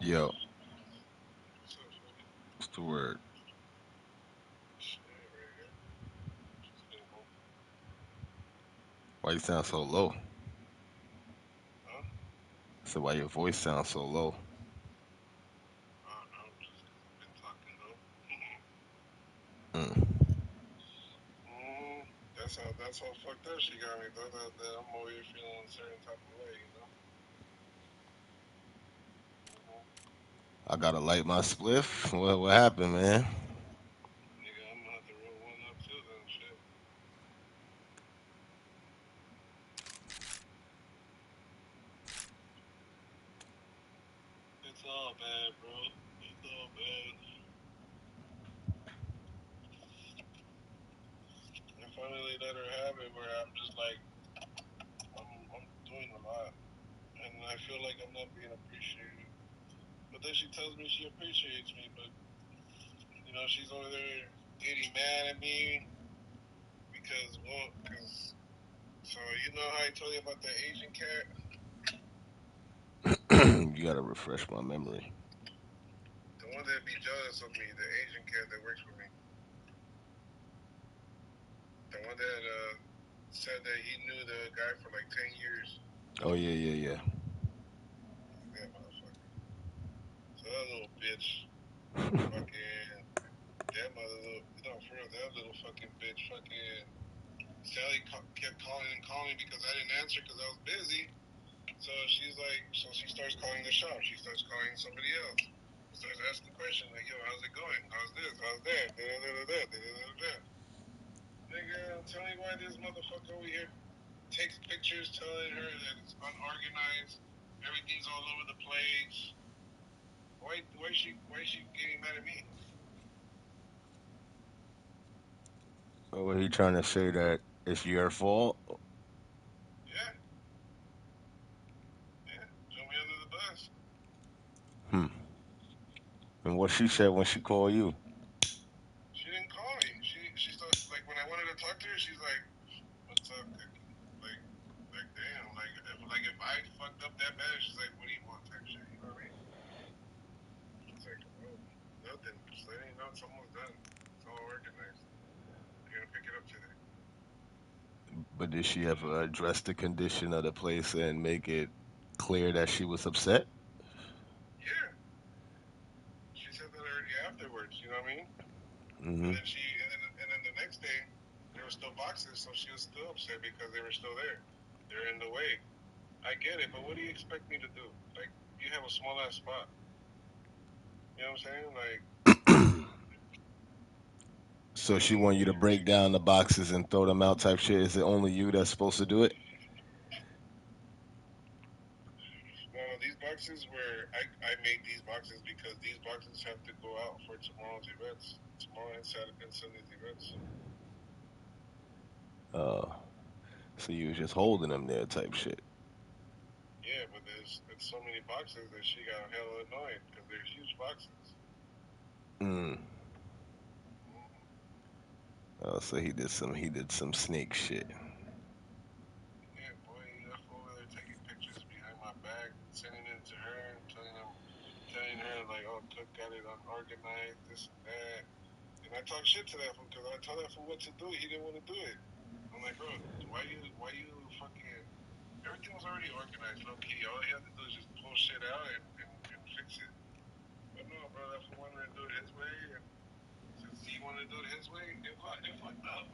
Yo, What's up, Shorty? what's the word? Shit, right here. Just getting home. Why you sound so low? Huh? I said, why your voice sounds so low? I don't know. Just been talking though. Mm. That's how fucked up she got me though. That I'm over here feeling a certain type of way, you know. Mm-hmm. I gotta light my spliff. What happened, man? Nigga, I'm gonna have to roll one up too then. Shit. It's all bad, bro. It's all bad. I finally let her have it where I'm just like I'm doing a lot and I feel like I'm not being appreciated. But then she tells me she appreciates me, but she's over there getting mad at me because well, because so how I told you about the Asian cat, You gotta refresh my memory. the one that be jealous of me, the Asian cat that works for me, the one that said that he knew the guy for like 10 years. Oh yeah, yeah, yeah. That motherfucker. So that little bitch, fucking that mother little, for real, that little fucking bitch, fucking Sally kept calling and calling because I didn't answer because I was busy. So she's like, so she starts calling the shop. She starts calling somebody else. Starts asking questions like, yo, how's it going? How's this? How's that? Da da da da da da da. Nigga, tell me why this motherfucker over here takes pictures telling her that it's unorganized, everything's all over the place. Why is she getting mad at me? What he trying to say that it's your fault? Yeah, yeah, throw me under the bus. Hmm. And what she said when she called you? She didn't call me. She started like when I wanted to talk to her, she's like, "What's up, Cookie?" Like damn, like if I fucked up that bad, she's like, "What do you want?" Type shit. You know what I mean? It's like, oh, nothing. Just letting you know it's almost done. It's all organized. You're gonna pick it up today. But did she ever address the condition of the place and make it clear that she was upset? Yeah, she said that already afterwards. You know what I mean? And Hmm. then and then the next day, there were still boxes, so she was still upset because they were still there. They're in the way. I get it, but what do you expect me to do? Like, you have a small ass spot. You know what I'm saying? Like, So she you want you to know, break down the boxes and throw them out type shit. Is it only you that's supposed to do it? well, these boxes were I made these boxes because these boxes have to go out for tomorrow's events, tomorrow and Saturday and Sunday's events. Uh, so you was just holding them there type shit. Yeah, but it's so many boxes that she got hella annoyed because they're huge boxes. Mm. Mm-hmm. Oh, so he did some snake shit. Yeah, boy, you left over there taking pictures behind my back, sending it to her, and telling her like, oh, Cook got it unorganized, this and that. And I talk shit to that fool because I told that fool what to do. He didn't want to do it. I'm like, bro, why you fucking? Everything was already organized, low key. All he had to do is just pull shit out and fix it. But no, bro, that fool wanted to do it his way, and since he wanted to do it his way, it fucked up.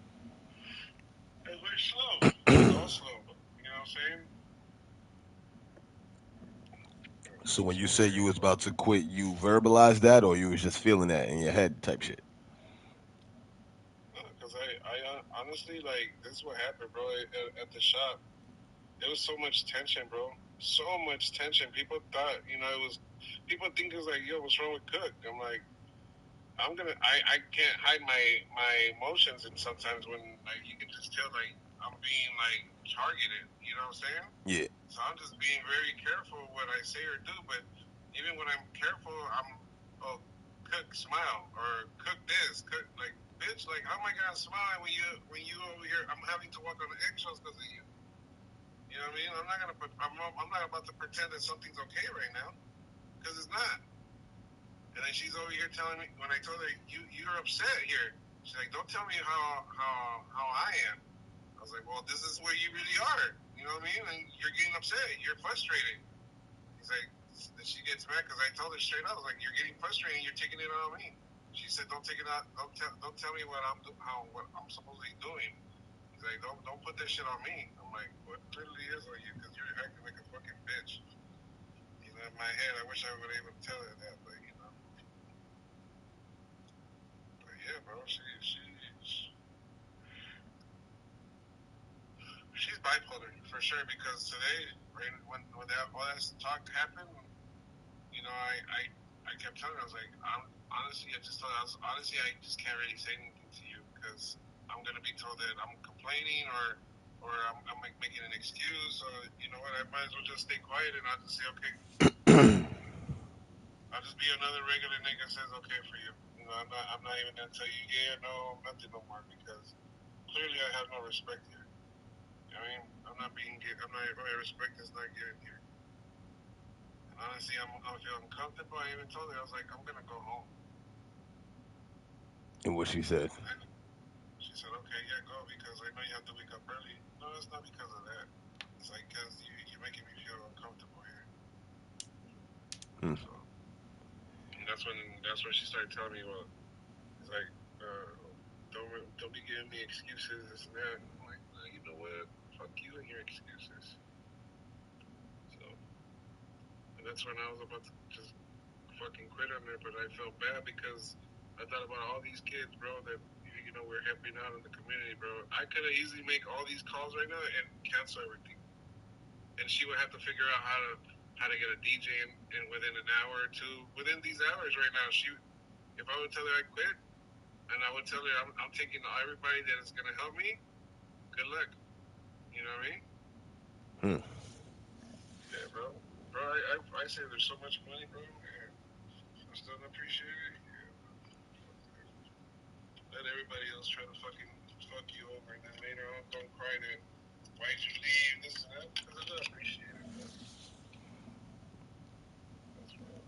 It went slow. It was all slow. You know what I'm saying? So when So you say you weird, was bro. about to quit, you verbalized that, or you was just feeling that in your head type shit? Because I honestly like this is what happened, bro. At the shop, there was so much tension, bro. So much tension. People thought, it was. People think it's like, yo, what's wrong with Cook? I'm like, I can't hide my emotions, and sometimes when like you can just tell like I'm being like targeted. You know what I'm saying? Yeah. So I'm just being very careful what I say or do. But even when I'm careful, oh, Cook smile or Cook this, Cook like bitch, like how am I gonna smile when you over here? I'm having to walk on the eggshells because of you. You know what I mean? I'm not about to pretend that something's okay right now because it's not. not. And then she's over here telling me, when I told her, you're upset here. She's like, don't tell me how I am. I was like, well, this is where you really are. You know what I mean? And you're getting upset. You're frustrated. He's like, she gets mad because I told her straight up, I was like, you're getting frustrated. You're taking it out on me. She said, don't take it out. Don't tell me what I'm supposed to be doing. He's like, don't put that shit on me. I'm like, what literally is on you? Because you're acting like a fucking bitch. You know, in my head, I wish I would able to tell her that, but you know. But yeah, bro, she's bipolar for sure. Because today, right when that all that talk happened, you know, I kept telling her, I was like, honestly, I just can't really say anything to you because I'm gonna be told that I'm complaining or I'm making an excuse. So you know what, I might as well just stay quiet and I'll just say okay. I'll just be another regular nigga says okay for you. You know, I'm not even gonna tell you yeah, no, nothing no more because clearly I have no respect here. You know what I mean? My respect is not given here. And honestly, I feel uncomfortable. I even told her, I was like, I'm gonna go home. And what she said. She said, okay, yeah, go because I know you have to wake up early. No, it's not because of that. It's like because you're making me feel uncomfortable here. Hmm. So and that's when she started telling me, well, it's like, uh, don't be giving me excuses, this and that. And I'm like, well, you know what? Fuck you and your excuses. So and that's when I was about to just fucking quit on there, but I felt bad because I thought about all these kids, bro, that you know we're helping out in the community, bro. I could have easily make all these calls right now and cancel everything, and she would have to figure out how to get a DJ in within an hour or two. Within these hours right now, if I would tell her I quit, and I would tell her I'm taking everybody that is gonna help me, good luck. You know what I mean? Hmm. Yeah, bro. Bro, I say there's so much money, bro, and I still don't appreciate it. Let everybody else try to fucking fuck you over, and then later on, don't cry that why'd you leave, this and that, because I don't appreciate it. Bro. That's why.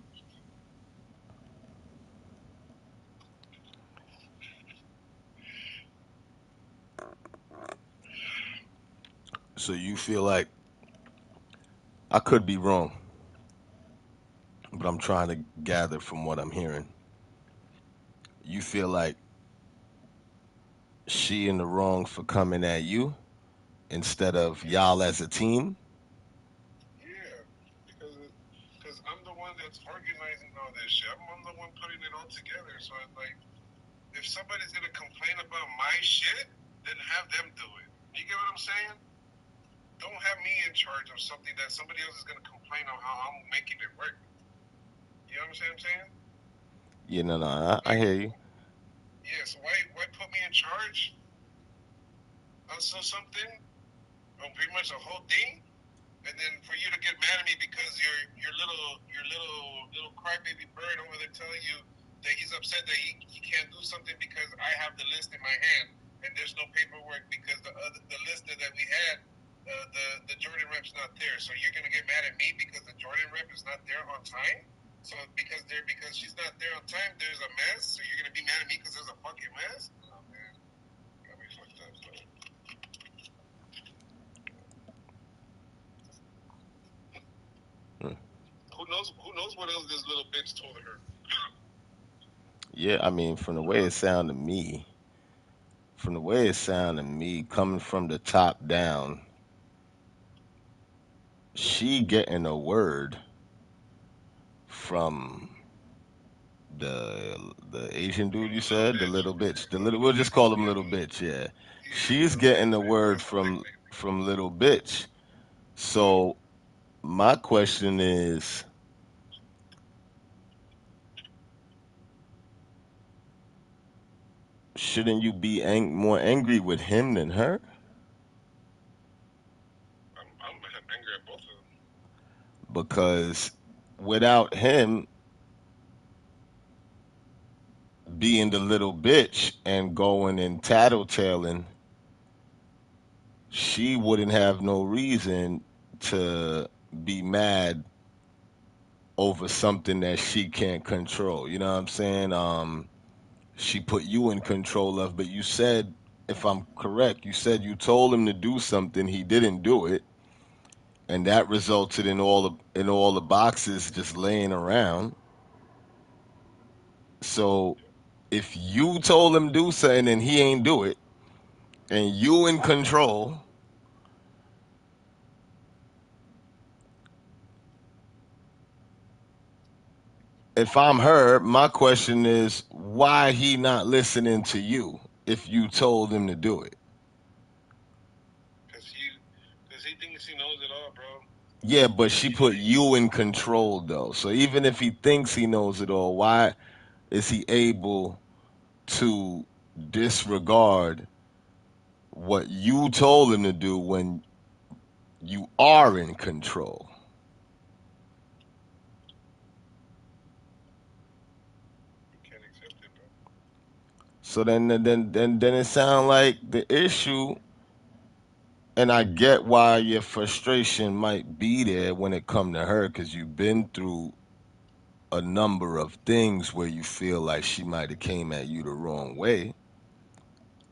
So you feel like I could be wrong, but I'm trying to gather from what I'm hearing. You feel like she in the wrong for coming at you instead of y'all as a team? Yeah, because I'm the one that's organizing all this shit. I'm the one putting it all together. So it's like, if somebody's gonna complain about my shit, then have them do it. You get what I'm saying? Don't have me in charge of something that somebody else is gonna complain on how I'm making it work. You know what I'm saying? Yeah, no, no, I Like, hear you. yeah. So why put me in charge on something on pretty much the whole thing, and then for you to get mad at me because your little crybaby bird over there telling you that he's upset that he can't do something because I have the list in my hand and there's no paperwork because the list that we had the Jordan rep's not there. So you're gonna get mad at me because the Jordan rep is not there on time. So because she's not there on time, there's a mess. So you're gonna be mad at me because there's a fucking mess. Oh man, got me fucked up. So. Hmm. Who knows what else this little bitch told her? Yeah, I mean, from the way it sounded to me, coming from the top down, she getting a word from the Asian dude you Little said, the bitch. little bitch, the little Little we'll just bitch. call him Yeah, little bitch, yeah. yeah, She's little getting bitch. the word That's the from nickname. little bitch. So my question is, shouldn't you be more angry with him than her? I'm angry at both of them. Because without him being the little bitch and going and tattletaling, she wouldn't have no reason to be mad over something that she can't control. You know what I'm saying? She put you in control of, but you said, if I'm correct, you said you told him to do something, he didn't do it, and that resulted in all the boxes just laying around. So if you told him to do something and he ain't do it, and you in control, if I'm her, my question is why he not listening to you if you told him to do it? Cause he thinks he knows it all, bro. Yeah, but she You know, put you in control though. So even if he thinks he knows it all, why is he able to disregard what you told him to do when you are in control? he can't accept it, bro. So then it sounds like the issue, and I get why your frustration might be there when it come to her, because you've been through a number of things where you feel like she might have came at you the wrong way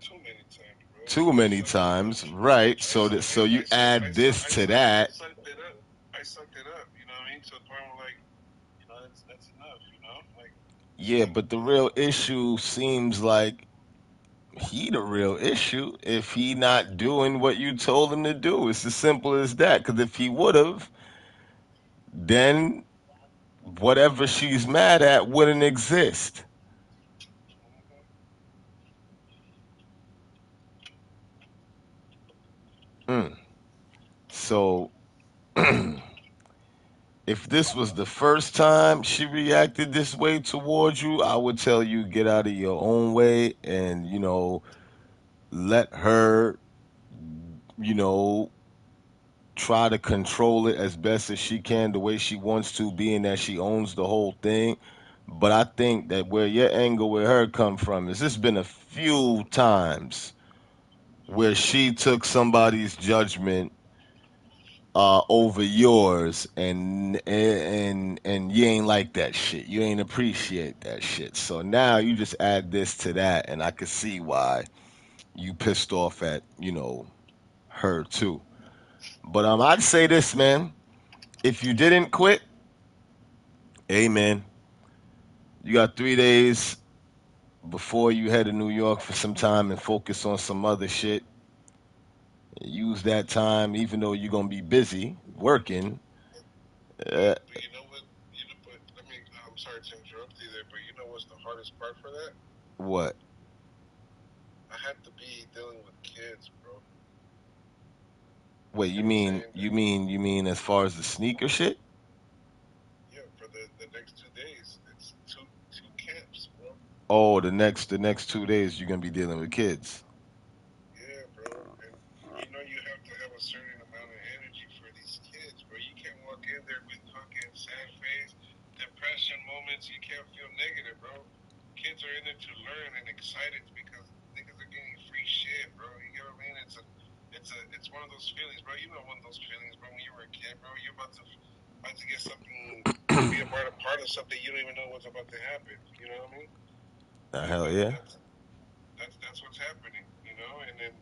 Too many times, bro. too many times, right? So you add this to I that. sucked it up. I sucked it up. You know what I mean? To the point where like, that's enough. You know, like Yeah, but the real issue seems like he the real issue if he not doing what you told him to do. It's as simple as that. Because if he would have, then whatever she's mad at wouldn't exist. Mm. So if this was the first time she reacted this way towards you, I would tell you get out of your own way and, let her, you know, try to control it as best as she can the way she wants to, being that she owns the whole thing. But I think that where your anger with her come from is there's been a few times where she took somebody's judgment over yours, and you ain't like that shit. You ain't appreciate that shit. So now you just add this to that, and I can see why you pissed off at her too. But I'd say this, man. If you didn't quit, hey man, you got 3 days before you head to New York for some time and focus on some other shit. Use that time, even though you're gonna be busy working. Uh, but you know what? You know, but let me. I'm sorry to interrupt you there, but you know what's the hardest part for that? what? I had to be dealing with kids, bro. Wait, You know what I'm saying? you mean as far as the sneaker shit? Yeah, for the next 2 days, it's two camps, bro. Oh, the next 2 days you're gonna be dealing with kids. Yeah, bro. And you know you have to have a certain amount of energy for these kids, bro. You can't walk in there with fucking sad face, depression moments. You can't feel negative, bro. Kids are in there to learn and excited because niggas are getting free shit, bro. You get what I mean? It's one of those feelings, bro. You know one of those feelings, bro. When you were a kid, bro, you're about to get something, be a part of something you don't even know what's about to happen. You know what I mean? That, Hell that yeah. that's what's happening. You know, and then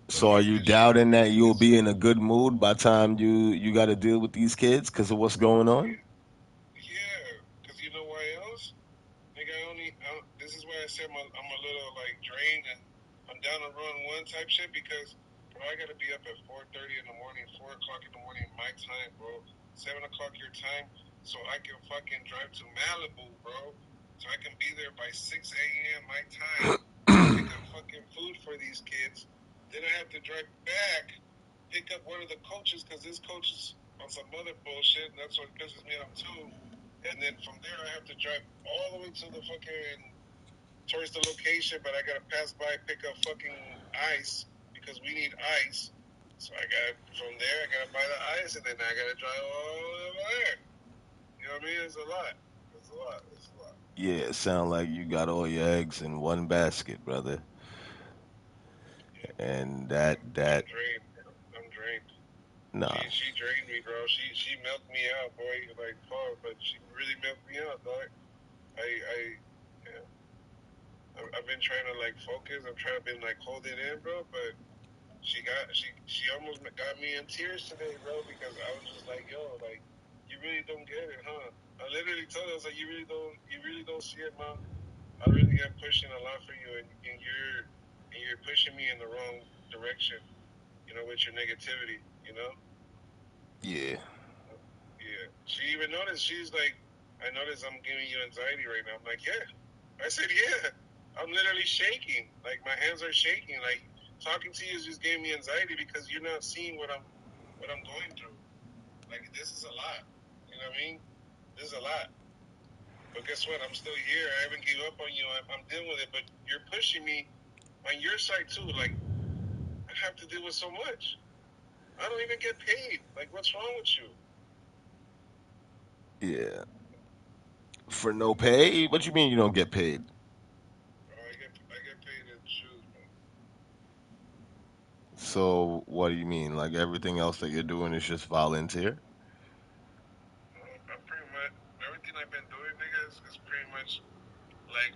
the So are life you is short. doubting that you'll It's be in a good mood by the time you got to deal with these kids because of what's going on? yeah, because you know why else? Nigga, this is why I said I'm a little like drained and I'm down to run one type shit because bro, I gotta be up at 4:30 in the morning, 4 o'clock in the morning my time, bro. 7 o'clock your time, so I can fucking drive to Malibu, bro. So I can be there by 6 a.m. my time to pick up fucking food for these kids. Then I have to drive back, pick up one of the coaches because this coach is on some other bullshit, and that's what pisses me off too. And then from there, I have to drive all the way to the fucking towards the location, but I gotta pass by pick up fucking ice because we need ice. So I got from there, I gotta buy the ice, and then I gotta drive all the way over there. You know what I mean? It's a lot. It's a lot. It's a lot. Yeah, it sound like you got all your eggs in one basket, brother. Yeah, bro. And I'm that drained. Bro. I'm drained. Nah. She drained me, bro. She milked me out, boy. Like fuck, but she really milked me out, dog. I yeah, I've been trying to like focus. I'm trying to been like hold it in, bro. But she almost got me in tears today, bro, because I was just like, yo, like you really don't get it, huh? I literally told her, I was like, you really don't see it, mom. I really am pushing a lot for you, and you're pushing me in the wrong direction, with your negativity, Yeah. Yeah. She even noticed. She's like, I noticed I'm giving you anxiety right now. I'm like, yeah. I said, yeah. I'm literally shaking. Like my hands are shaking. Like talking to you is just giving me anxiety because you're not seeing what I'm going through. Like this is a lot. You know what I mean? This is a lot. But guess what? I'm still here. I haven't given up on you. I'm dealing with it. But you're pushing me on your side too. Like I have to deal with so much. I don't even get paid. Like what's wrong with you? Yeah. For no pay? What you mean you don't get paid? I get paid in shoes, man. So what do you mean? Like everything else that you're doing is just volunteer? I'm pretty much everything I've been doing, niggas, is pretty much like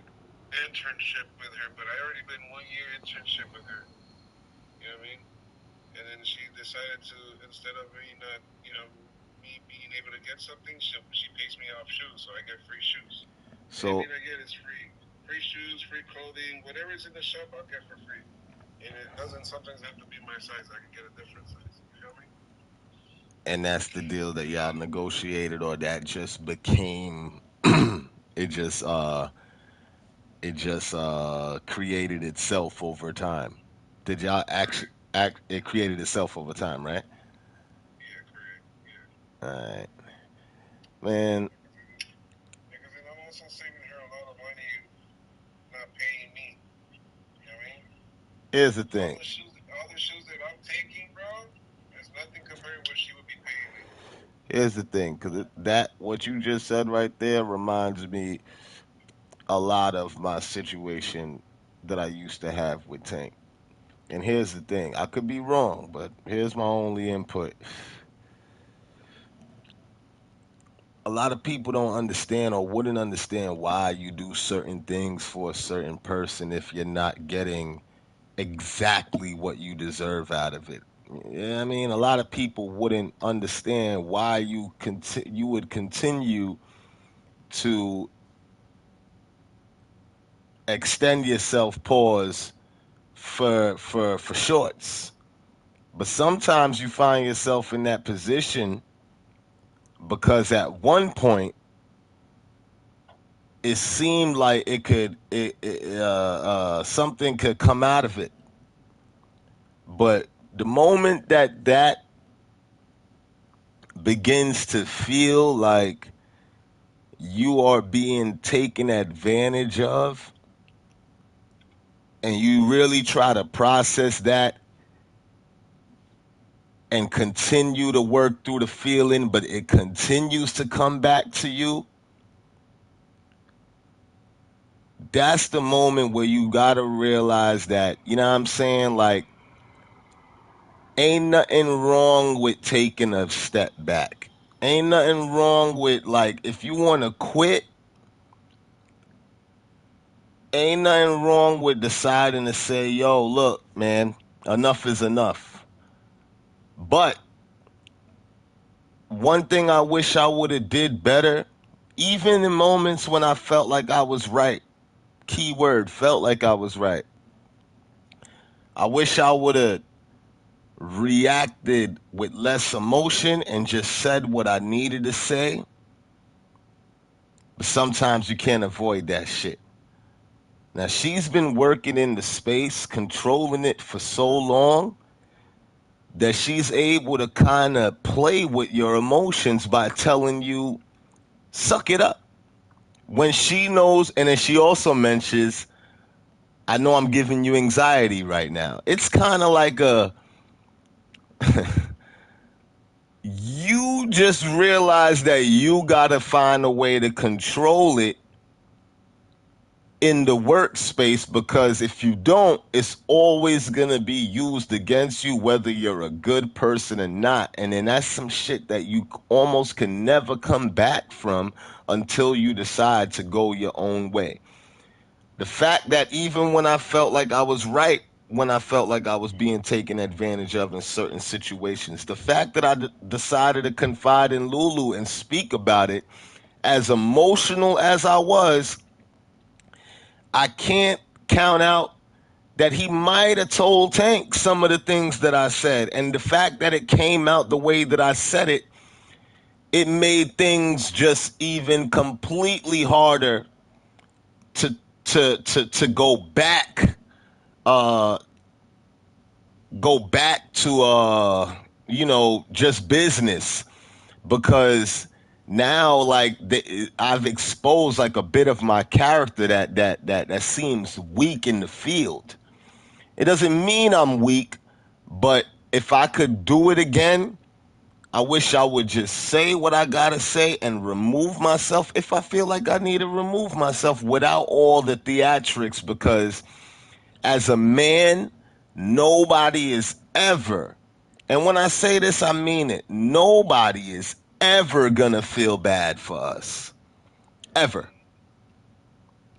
internship with her. But I already been 1 year internship with her. You know what I mean? And then she decided to, instead of me not, me being able to get something, she pays me off shoes, so I get free shoes. So Anything I get is free. Free shoes, free clothing, whatever's in the shop, I'll get for free. And it doesn't sometimes have to be my size. I can get a different size. You feel me? and that's the deal that y'all negotiated or that just became it just created itself over time. Did y'all actually Correct. act it created itself over time, right? Yeah, correct. Yeah. All right. Man, Because then I'm also saving her a lot of money not paying me. You know what I mean? here's the All thing. the shoes that I'm taking, bro, is nothing compared to what she would be paying me. Here's the thing, because that what you just said right there reminds me a lot of my situation that I used to have with Tank. And here's the thing, I could be wrong, but here's my only input. A lot of people don't understand or wouldn't understand why you do certain things for a certain person if you're not getting exactly what you deserve out of it. Yeah, I mean, a lot of people wouldn't understand why you would continue to extend yourself pause for shorts. But sometimes you find yourself in that position because at one point it seemed like something could come out of it. But the moment that begins to feel like you are being taken advantage of, and you really try to process that and continue to work through the feeling, but it continues to come back to you, that's the moment where you gotta realize that, you know what I'm saying? Like, ain't nothing wrong with taking a step back. Ain't nothing wrong with, like, if you wanna quit, ain't nothing wrong with deciding to say, yo, look, man, enough is enough. But one thing I wish I would have did better, even in moments when I felt like I was right, keyword, felt like I was right. I wish I would have reacted with less emotion and just said what I needed to say. But sometimes you can't avoid that shit. Now, she's been working in the space, controlling it for so long that she's able to kind of play with your emotions by telling you, suck it up. When she knows, and then she also mentions, I know I'm giving you anxiety right now. It's kind of like you just realize that you got to find a way to control it in the workspace, because if you don't, it's always gonna be used against you, whether you're a good person or not. And then that's some shit that you almost can never come back from until you decide to go your own way. The fact that even when I felt like I was right, when I felt like I was being taken advantage of in certain situations, the fact that I decided to confide in Lulu and speak about it, as emotional as I was, I can't count out that he might have told Tank some of the things that I said. And the fact that it came out the way that I said it, it made things just even completely harder to to uh go back to just business, because now like I've exposed like a bit of my character that seems weak in the field. It doesn't mean I'm weak, but if I could do it again, I wish I would just say what I gotta say and remove myself if I feel like I need to remove myself without all the theatrics, because as a man, nobody is ever, and when I say this, I mean it, nobody is ever gonna feel bad for us. Ever.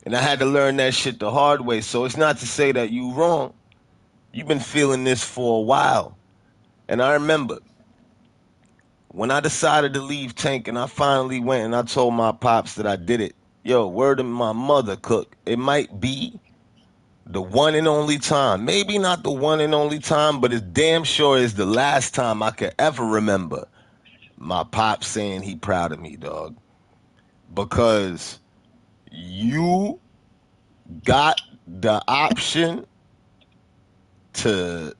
And I had to learn that shit the hard way. So it's not to say that you wrong. You've been feeling this for a while. And I remember when I decided to leave Tank and I finally went and I told my pops that I did it. Yo, word of my mother, Cook. It might be the one and only time. Maybe not the one and only time, but it damn sure is the last time I could ever remember my pops saying he proud of me, dog. Because you got the option to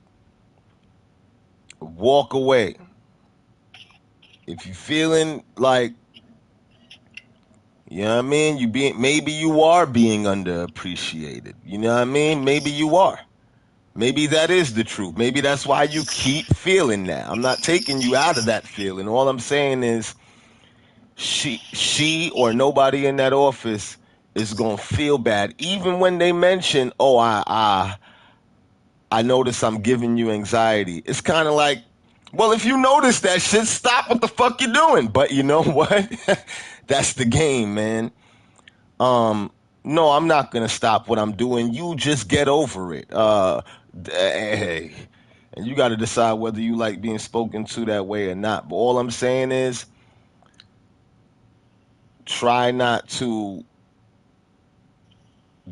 walk away. If you feeling like, you know what I mean, maybe you are being underappreciated. You know what I mean? Maybe you are. Maybe that is the truth. Maybe that's why you keep feeling that. I'm not taking you out of that feeling. All I'm saying is she or nobody in that office is gonna feel bad, even when they mention, "Oh, I notice I'm giving you anxiety." It's kind of like, well, if you notice that shit, stop what the fuck you're doing. But you know what? That's the game, man. Um, no, I'm not gonna stop what I'm doing. You just get over it. Hey, and you got to decide whether you like being spoken to that way or not. But all I'm saying is, try not to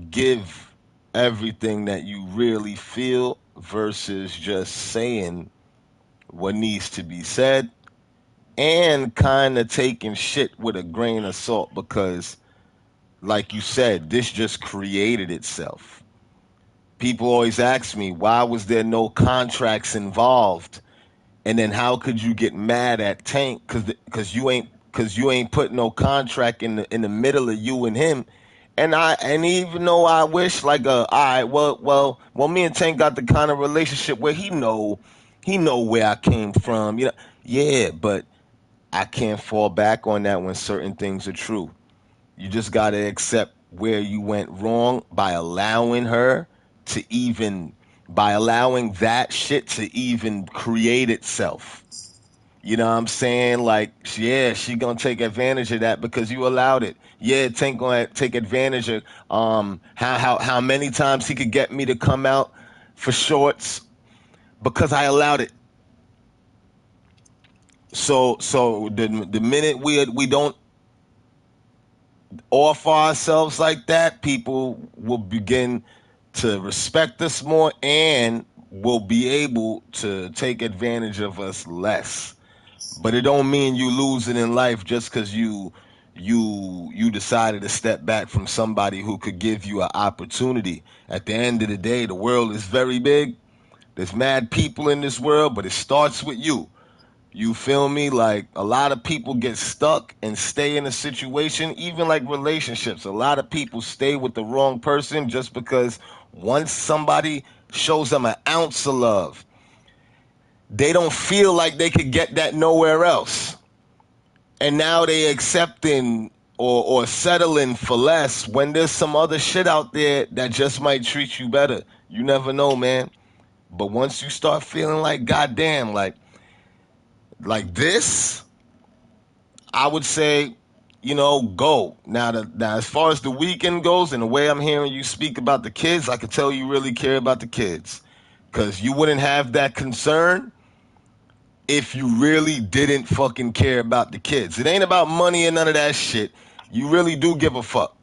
give everything that you really feel versus just saying what needs to be said, and kind of taking shit with a grain of salt, because like you said, this just created itself. People always ask me, why was there no contracts involved? And then how could you get mad at Tank? Cause you ain't put no contract in the middle of you and him. And even though I wish like all right, well, me and Tank got the kind of relationship where he know where I came from. Yeah, but I can't fall back on that when certain things are true. You just got to accept where you went wrong by allowing that shit to even create itself. You know what I'm saying? Like, yeah, she gonna take advantage of that because you allowed it. Yeah, Tank gonna take advantage of how many times he could get me to come out for shorts because I allowed it. So the minute we don't offer ourselves like that, people will begin to respect us more and will be able to take advantage of us less. But it don't mean you losing in life just because you decided to step back from somebody who could give you an opportunity. At the end of the day, the world is very big. There's mad people in this world, but it starts with you. You feel me? Like a lot of people get stuck and stay in a situation, even like relationships. A lot of people stay with the wrong person just because once somebody shows them an ounce of love, they don't feel like they could get that nowhere else. And now they accepting or settling for less when there's some other shit out there that just might treat you better. You never know, man. But once you start feeling like goddamn, like this, I would say, go. Now as far as the weekend goes and the way I'm hearing you speak about the kids, I could tell you really care about the kids. Cause you wouldn't have that concern if you really didn't fucking care about the kids. It ain't about money and none of that shit. You really do give a fuck.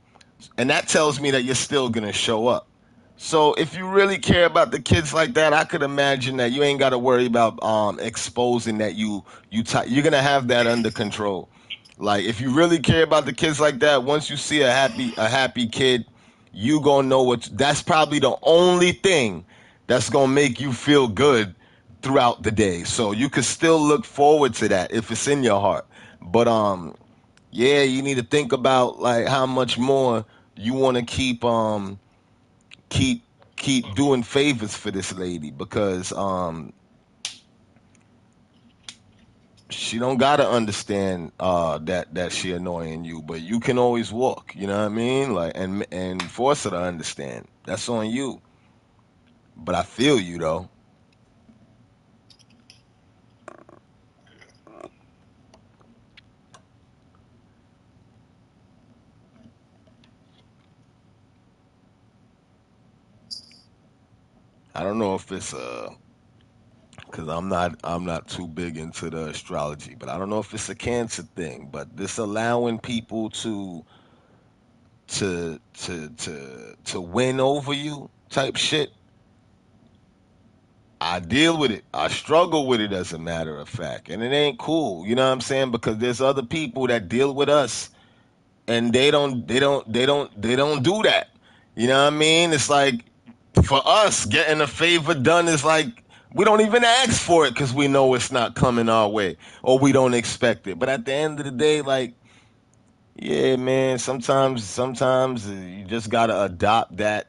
And that tells me that you're still gonna show up. So if you really care about the kids like that, I could imagine that you ain't got to worry about exposing that you're gonna have that under control. Like if you really care about the kids like that, once you see a happy kid, you gonna know what. That's probably the only thing that's gonna make you feel good throughout the day. So you could still look forward to that if it's in your heart. But yeah, you need to think about like how much more you want to keep keep doing favors for this lady because she don't gotta understand that she annoying you, but you can always walk, you know what I mean? Like and force her to understand. That's on you. But I feel you though. I don't know if it's because I'm not too big into the astrology, but I don't know if it's a cancer thing, but this allowing people to win over you type shit. I deal with it. I struggle with it as a matter of fact. And it ain't cool. You know what I'm saying? Because there's other people that deal with us and they don't do that. You know what I mean? It's like for us getting a favor done is like we don't even ask for it because we know it's not coming our way or we don't expect it. But at the end of the day, like, yeah, man, sometimes you just gotta adopt that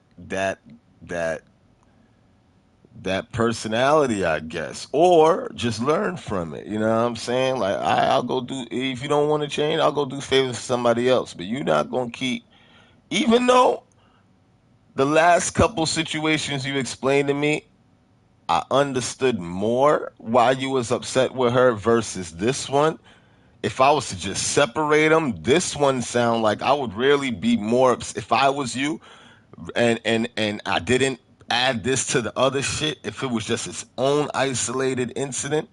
that personality, I guess, or just learn from it. You know what I'm saying? Like I'll go do if you don't want to change, I'll go do favors for somebody else. But you're not gonna keep, even though the last couple situations you explained to me, I understood more why you was upset with her versus this one. If I was to just separate them, this one sound like I would really be more if I was you and I didn't add this to the other shit. If it was just its own isolated incident,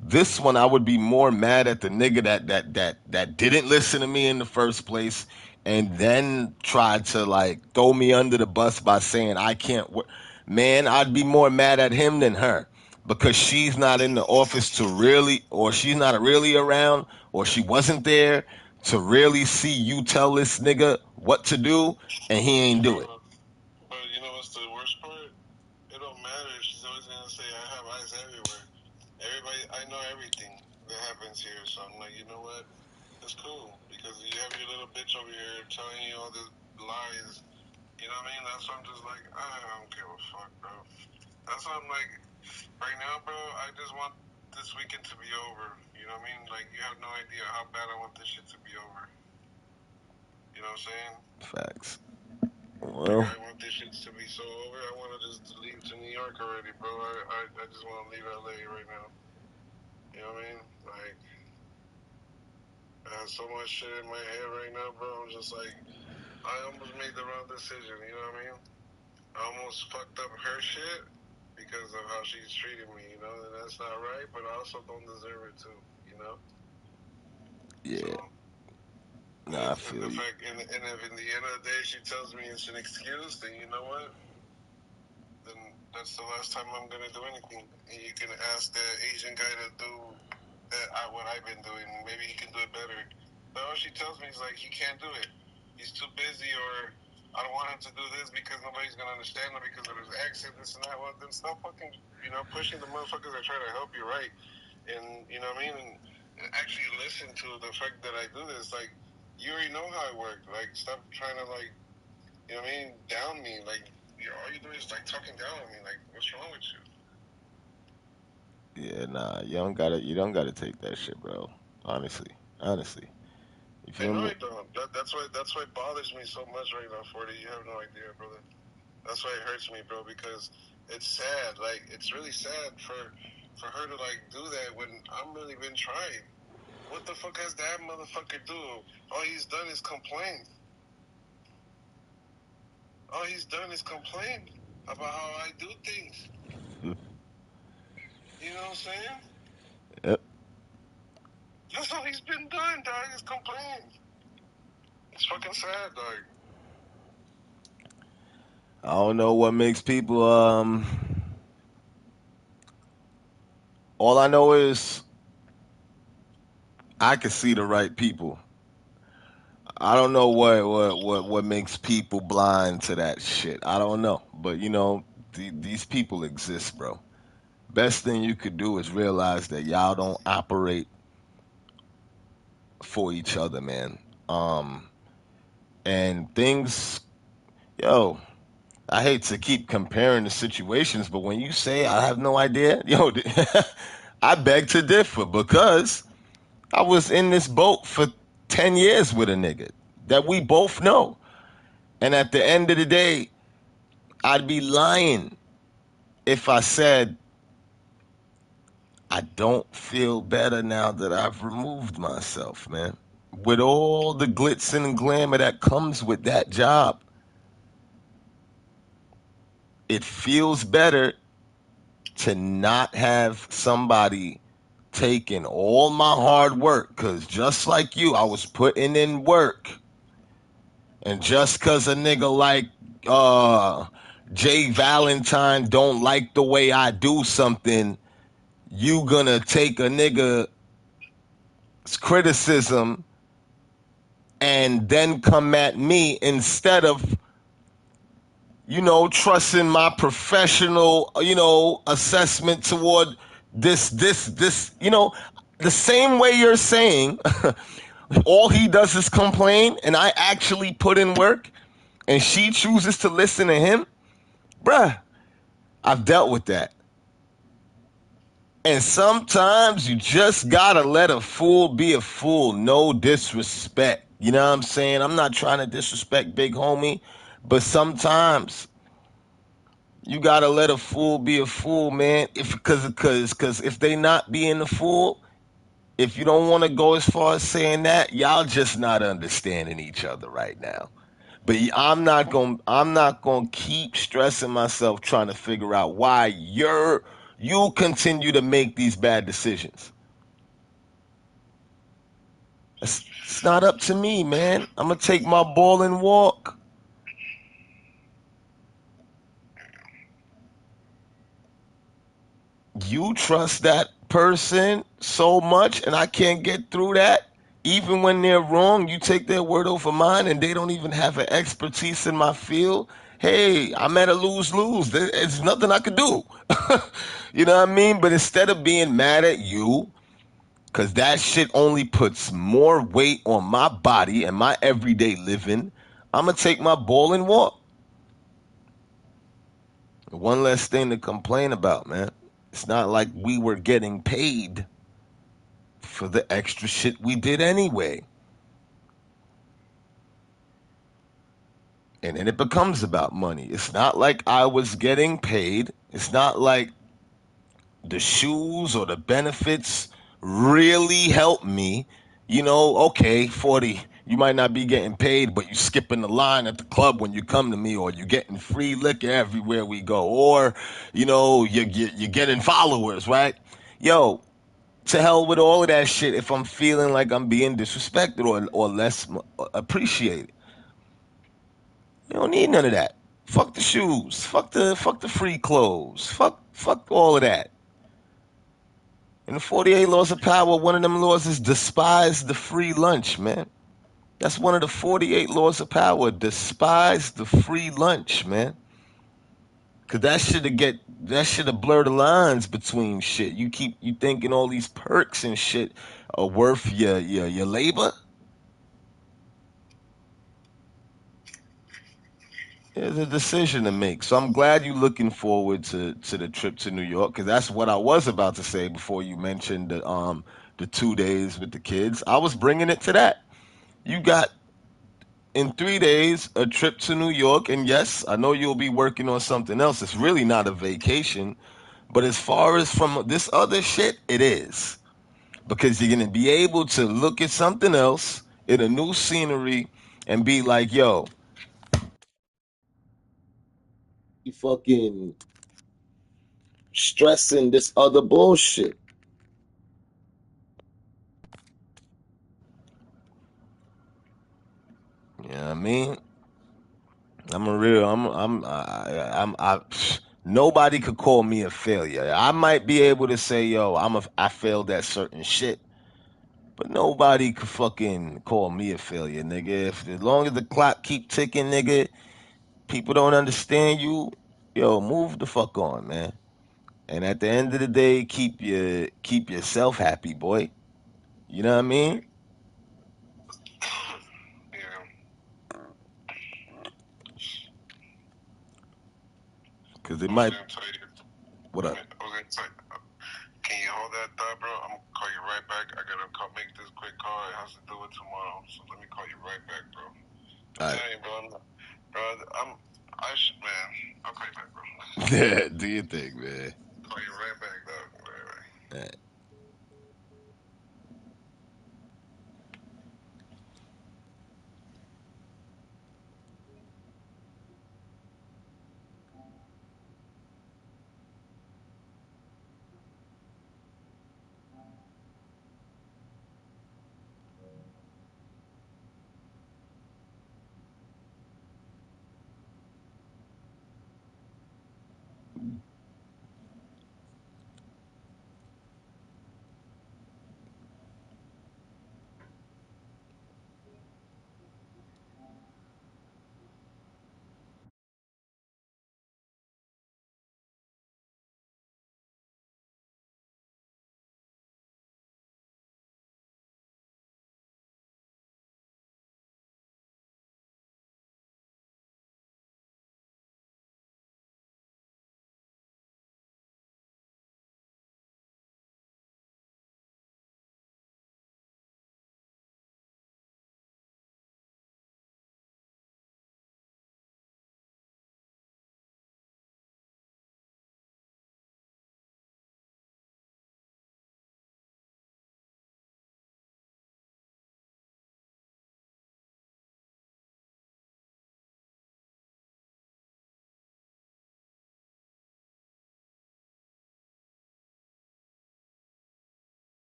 this one I would be more mad at the nigga that didn't listen to me in the first place and then tried to like throw me under the bus by saying I can't work. Man, I'd be more mad at him than her because she's not in the office to really, or she's not really around, or she wasn't there to really see you tell this nigga what to do and he ain't do it. Bro, but you know what's the worst part? It don't matter. She's always gonna say, "I have eyes everywhere." Everybody, I know everything that happens here, so I'm like, you know what? It's cool because you have your little bitch over here telling you all these lies. You know what I mean? That's why I'm just like, I don't give a fuck, bro. That's why I'm like, right now, bro. I just want this weekend to be over. You know what I mean? Like, you have no idea how bad I want this shit to be over. You know what I'm saying? Facts. Like, Well, I want this shit to be so over. I want to just leave to New York already, bro. I just want to leave LA right now. You know what I mean? Like, I have so much shit in my head right now, bro. I'm just like, I almost made the wrong decision. You know what I mean? I almost fucked up her shit because of how she's treating me. You know, and that's not right. But I also don't deserve it too. You know. So, yeah. and, Nah, I and feel the you. fact, and if in the end of the day she tells me it's an excuse, then you know what? Then that's the last time I'm gonna do anything. And you can ask the Asian guy to do what I've been doing. Maybe he can do it better. But all she tells me is like he can't do it. He's too busy, or I don't want him to do this because nobody's gonna understand him because of his accent, this and that. Well, then stop fucking, pushing the motherfuckers that try to help you, right? And you know what I mean? And actually listen to the fact that I do this. Like, you already know how I work. Like, stop trying to like, you know what I mean, down me. Like, all you do is like talking down on me. Like, what's wrong with you? Yeah, nah, you don't gotta take that shit, bro. Honestly, honestly. You I feel know me? I don't. That's why it bothers me so much right now, 40. You have no idea, brother. That's why it hurts me, bro, because it's sad. Like, it's really sad for her to like do that when I'm really been trying. What the fuck has that motherfucker do? All he's done is complain. All he's done is complain about how I do things. You know what I'm saying? Yep. That's all he's been doing, dog, is complain. It's fucking sad, dog. I don't know what makes people. All I know is I can see the right people. I don't know what makes people blind to that shit. I don't know, but these people exist, bro. Best thing you could do is realize that y'all don't operate for each other, man. Um, and things, yo, I hate to keep comparing the situations, but when you say I have no idea, yo, I beg to differ because I was in this boat for 10 years with a nigga that we both know. And at the end of the day, I'd be lying if I said I don't feel better now that I've removed myself, man. With all the glitz and glamour that comes with that job, it feels better to not have somebody taking all my hard work. Because just like you, I was putting in work. And just because a nigga like uh, Jay Valentine don't like the way I do something, you gonna take a nigga's criticism and then come at me instead of trusting my professional assessment toward this the same way you're saying all he does is complain and I actually put in work and she chooses to listen to him. Bruh, I've dealt with that. And sometimes you just gotta let a fool be a fool. No disrespect. You know what I'm saying? I'm not trying to disrespect Big Homie, but sometimes you gotta let a fool be a fool, man. If because if they not being a fool, if you don't want to go as far as saying that, y'all just not understanding each other right now. But I'm not gonna keep stressing myself trying to figure out why you continue to make these bad decisions. It's not up to me, man. I'm gonna take my ball and walk. You trust that person so much, and I can't get through that. Even when they're wrong, you take their word over mine, and they don't even have an expertise in my field. Hey, I'm at a lose lose. There's nothing I could do. You know what I mean? But instead of being mad at you, because that shit only puts more weight on my body and my everyday living, I'm going to take my ball and walk. One less thing to complain about, man. It's not like we were getting paid for the extra shit we did anyway. And then it becomes about money. It's not like I was getting paid. It's not like the shoes or the benefits really helped me. Okay, 40, you might not be getting paid, but you skipping the line at the club when you come to me, or you getting free liquor everywhere we go, or, you're getting followers, right? Yo, to hell with all of that shit if I'm feeling like I'm being disrespected or less appreciated. You don't need none of that. Fuck the shoes. Fuck the free clothes. Fuck all of that. In the 48 laws of power, one of them laws is despise the free lunch, man. That's one of the 48 laws of power. Despise the free lunch, man. Cause that should have blur the lines between shit. You thinking all these perks and shit are worth your labor? There's a decision to make. So I'm glad you're looking forward to the trip to New York, because that's what I was about to say before you mentioned the 2 days with the kids. I was bringing it to that. You got in 3 days a trip to New York, and yes, I know you'll be working on something else. It's really not a vacation, but as far as from this other shit, it is because you're gonna be able to look at something else in a new scenery and be like, yo, you fucking stressing this other bullshit. You know what I mean? I'm a real. Nobody could call me a failure. I might be able to say, yo, I failed at certain shit, but nobody could fucking call me a failure, nigga. If as long as the clock keep ticking, nigga, people don't understand you, yo, move the fuck on, man. And at the end of the day, keep yourself happy, boy. You know what I mean? Yeah. Cause it I was might. gonna tell you. What up? I was gonna tell you. Can you hold that thought, bro? I'm gonna call you right back. I gotta make this quick call. It has to do with tomorrow. So let me call you right back, bro. I'm All right. telling you, bro. Bro, I should, man. I'll call you back, bro. Do your thing, man. Call you right back, dog. Right, right. All right.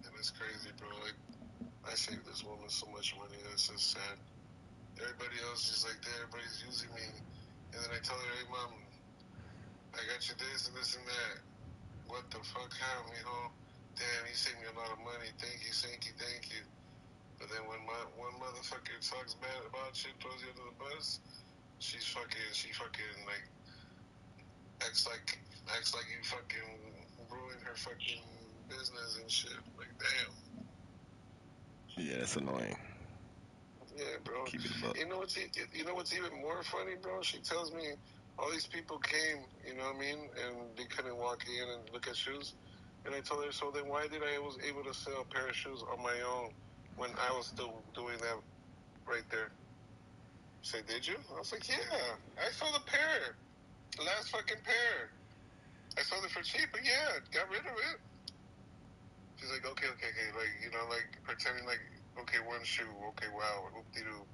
and it's crazy, bro. Like I saved this woman so much money. That's just sad. Everybody else is like, everybody's using me, and then I tell her, hey, mom, I got you this and this and that. What the fuck happened, mijo? Damn, you saved me a lot of money. Thank you, thank you, thank you. But then when one motherfucker talks bad about you, throws you under the bus, she fucking like acts like you fucking ruined her fucking business and shit. Like, damn. Yeah, that's annoying. Yeah, bro. Keep it above. You know what's even more funny, bro? She tells me all these people came, you know what I mean, and they couldn't walk in and look at shoes. And I told her, so then why did I was able to sell a pair of shoes on my own when I was still doing that right there? Say, did you? I was like, yeah, I sold a pair, the last fucking pair. I sold it for cheap, but yeah, got rid of it. She's like, okay, okay, okay, like like pretending like, okay, one shoe, okay, wow, whoop de doo.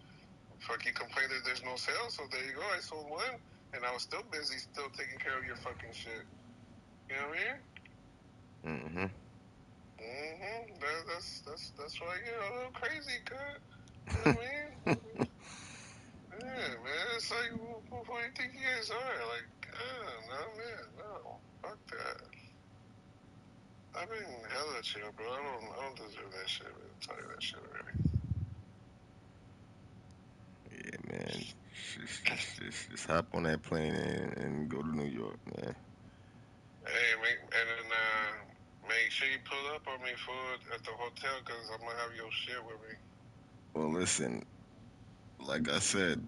Fuck, you complain that there's no sales, so there you go. I sold one, and I was still busy, still taking care of your fucking shit. You know what I mean? Mm-hmm. That's why I get a little crazy, cut. You know what I mean? Yeah, man. It's like, who do you think you guys are? Like, no, man, no. Fuck that. I've been hella chill, bro. I don't deserve that shit, man. I'll tell you that shit already. Yeah, man. Just hop on that plane and go to New York, man. Hey, make sure you pull up on me, food, at the hotel, because I'm going to have your shit with me. Well, listen, like I said,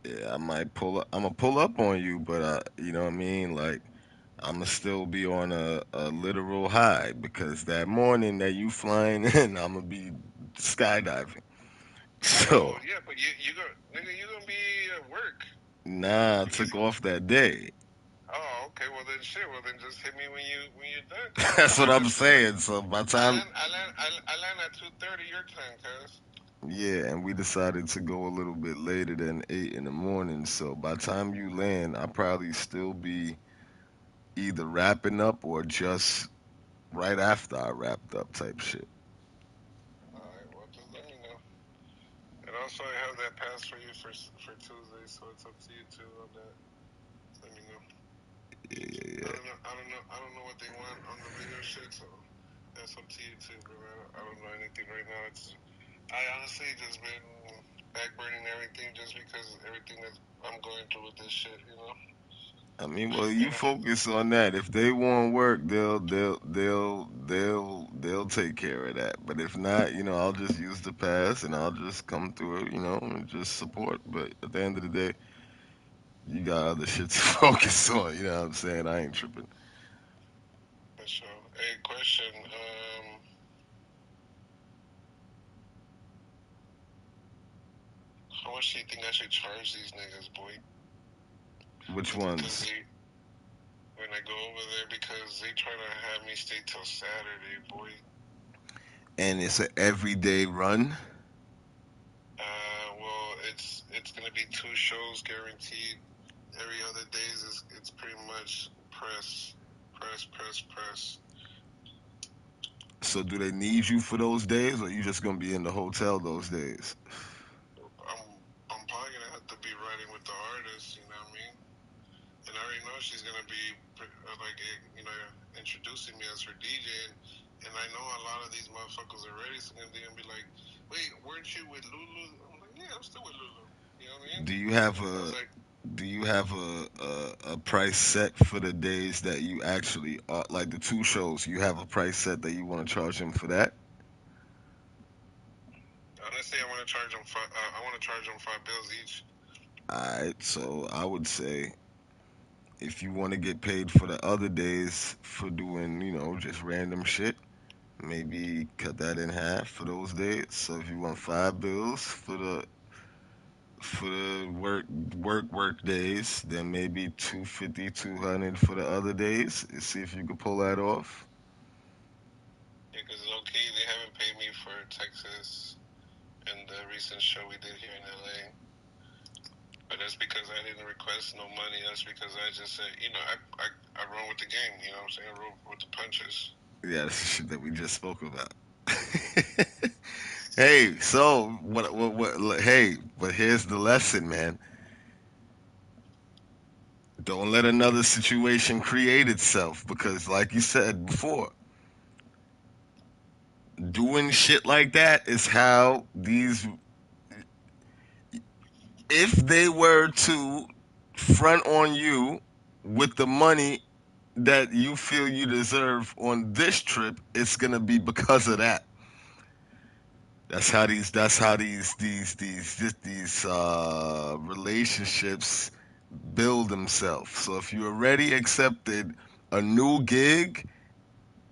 yeah, I might pull up. I'm gonna pull up on you, but you know what I mean. Like I'm gonna still be on a literal high because that morning that you flying in, I'm gonna be skydiving. So Oh yeah, but nigga, you gonna be at work. nah, I You took off that day. Oh, okay. Well then, shit. Well then, just hit me when you're done, cause That's what I'm saying. So by the time, I land at 2:30 your time, cuz. yeah, and we decided to go a little bit later than 8 in the morning. So by the time you land, I'll probably still be either wrapping up or just right after I wrapped up type shit. All right. Well, just let me know. And also, I have that pass for you for Tuesday, so it's up to you too on that. Just let me know. Yeah, yeah, yeah. I don't know what they want on the radio shit, so that's up to you too, bro. I don't know anything right now. I honestly just been backburning everything just because everything that I'm going through with this shit, you know. I mean, well, you And focus on that. If they want work, they'll take care of that. But if not, I'll just use the pass and I'll just come through it, and just support. But at the end of the day, you got other shit to focus on. You know what I'm saying? I ain't tripping. for sure. Hey, question. How much do you think I should charge these niggas, boy? Which Because ones? when I go over there, because they try to have me stay till Saturday, boy. And it's an everyday run. Well, it's gonna be two shows guaranteed. Every other days is it's pretty much press. So do they need you for those days, or you just gonna be in the hotel those days? I'm I'm probably gonna have to be riding with the artist, you know what I mean? And I already know she's gonna be like introducing me as her DJ, and I know a lot of these motherfuckers already, so they're gonna be like, "Wait, weren't you with Lulu?" I'm like, "Yeah, I'm still with Lulu." You know what I mean? Do you have I was a like, do you have a price set for the days that you actually like the two shows? You have a price set that you want to charge them for that? honestly, I want to charge them five. I want to charge them $5 each. Alright, so I would say if you want to get paid for the other days for doing, just random shit, maybe cut that in half for those days. So if you want $5 for the work days, then maybe 250, 200 for the other days. And see if you can pull that off. Yeah, because okay, they haven't paid me for Texas and the recent show we did here in LA. But that's because I didn't request no money. That's because I just said, I run with the game. You know what I'm saying? I roll with the punches. Yeah, that's the shit that we just spoke about. Hey, so hey, but here's the lesson, man. Don't let another situation create itself because, like you said before, doing shit like that is how these. If they were to front on you with the money that you feel you deserve on this trip, it's gonna be because of that. That's how these relationships build themselves. So if you already accepted a new gig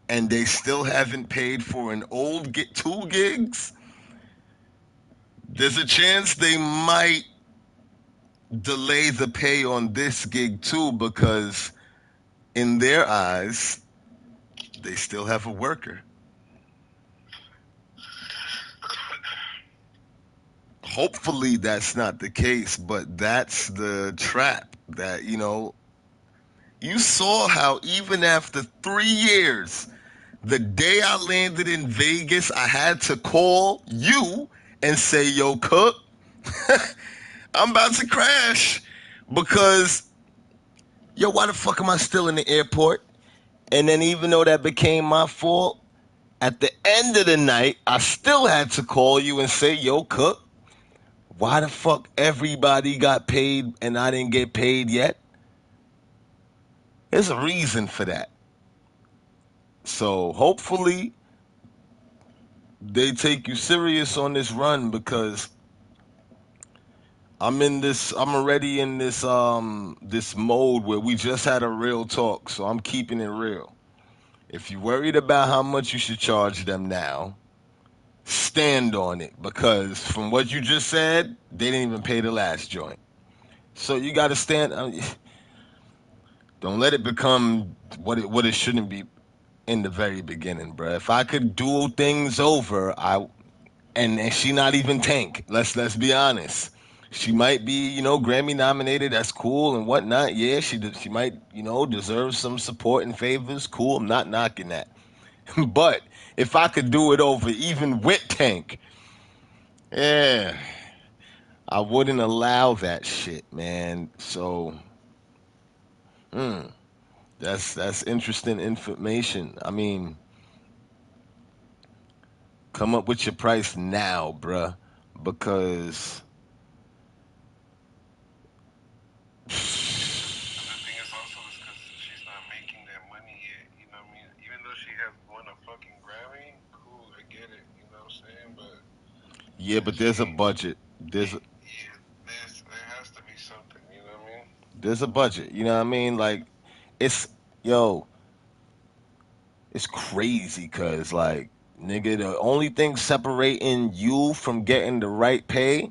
and they still haven't paid for an old two gigs, there's a chance they might delay the pay on this gig too because in their eyes they still have a worker. Hopefully that's not the case, but that's the trap that you saw how even after 3 years, the day I landed in Vegas, I had to call you and say, yo, Cook, I'm about to crash. Because, yo, why the fuck am I still in the airport? And then even though that became my fault, at the end of the night, I still had to call you and say, yo, Cook, why the fuck everybody got paid and I didn't get paid yet? There's a reason for that. So hopefully they take you serious on this run because I'm already in this mode where we just had a real talk, so I'm keeping it real. If you're worried about how much you should charge them now, stand on it because from what you just said, they didn't even pay the last joint. So you got to stand. Don't let it become what it shouldn't be in the very beginning, bro. If I could do things over, and she not even Tank. Let's be honest. She might be, Grammy nominated. That's cool and whatnot. Yeah, she might, deserve some support and favors. Cool. I'm not knocking that. But if I could do it over, even with Tank, yeah, I wouldn't allow that shit, man. So, mm, that's interesting information. I mean, come up with your price now, bruh, because But the thing is also is because she's not making that money yet. You know what I mean? Even though she has won a fucking Grammy, cool, I get it. You know what I'm saying? But yeah, but she there's a ain't. budget. Yeah, there has to be something. You know what I mean? There's a budget. You know what I mean? Like, it's yo, it's crazy because like, nigga, the only thing separating you from getting the right pay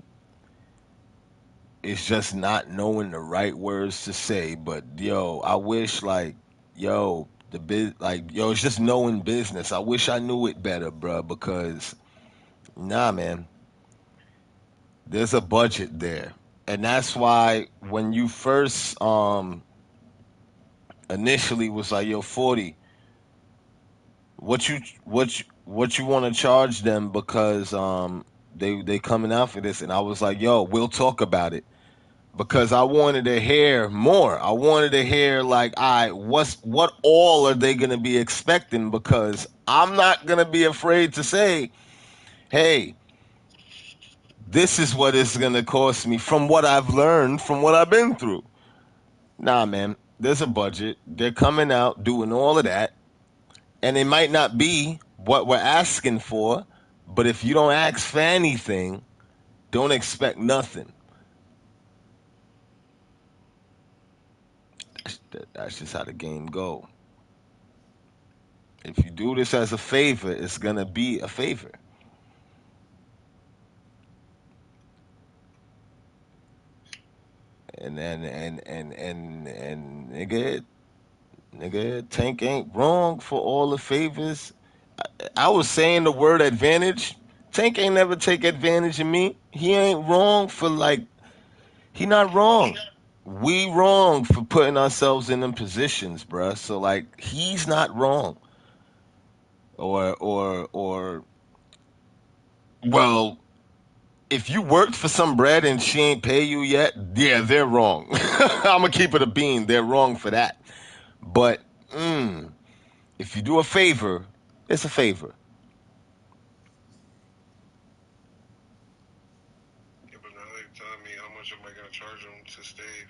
is just not knowing the right words to say. But yo, I wish like, yo, it's just knowing business. I wish I knew it better, bruh, because nah, man, there's a budget there, and that's why when you first initially was like, yo, 40. What you want to charge them because they coming out for this, and I was like, yo, we'll talk about it because I wanted to hear more. I wanted to hear like, I what all are they gonna be expecting? Because I'm not gonna be afraid to say, hey, this is what it's gonna cost me from what I've learned, from what I've been through. Nah, man, there's a budget. They're coming out doing all of that, and it might not be what we're asking for, but if you don't ask for anything, don't expect nothing. That's just how the game go. If you do this as a favor, it's gonna be a favor. And nigga, Tank ain't wrong for all the favors. I was saying the word advantage. Tank ain't never take advantage of me. He ain't wrong for like He not He wrong. got We wrong for putting ourselves in them positions, bruh. So like he's not wrong. Or well, if you worked for some bread and she ain't pay you yet, yeah, they're wrong. I'm gonna keep it a bean. They're wrong for that. But if you do a favor, it's a favor. yeah, but now they're telling me how much am I gonna charge them to stay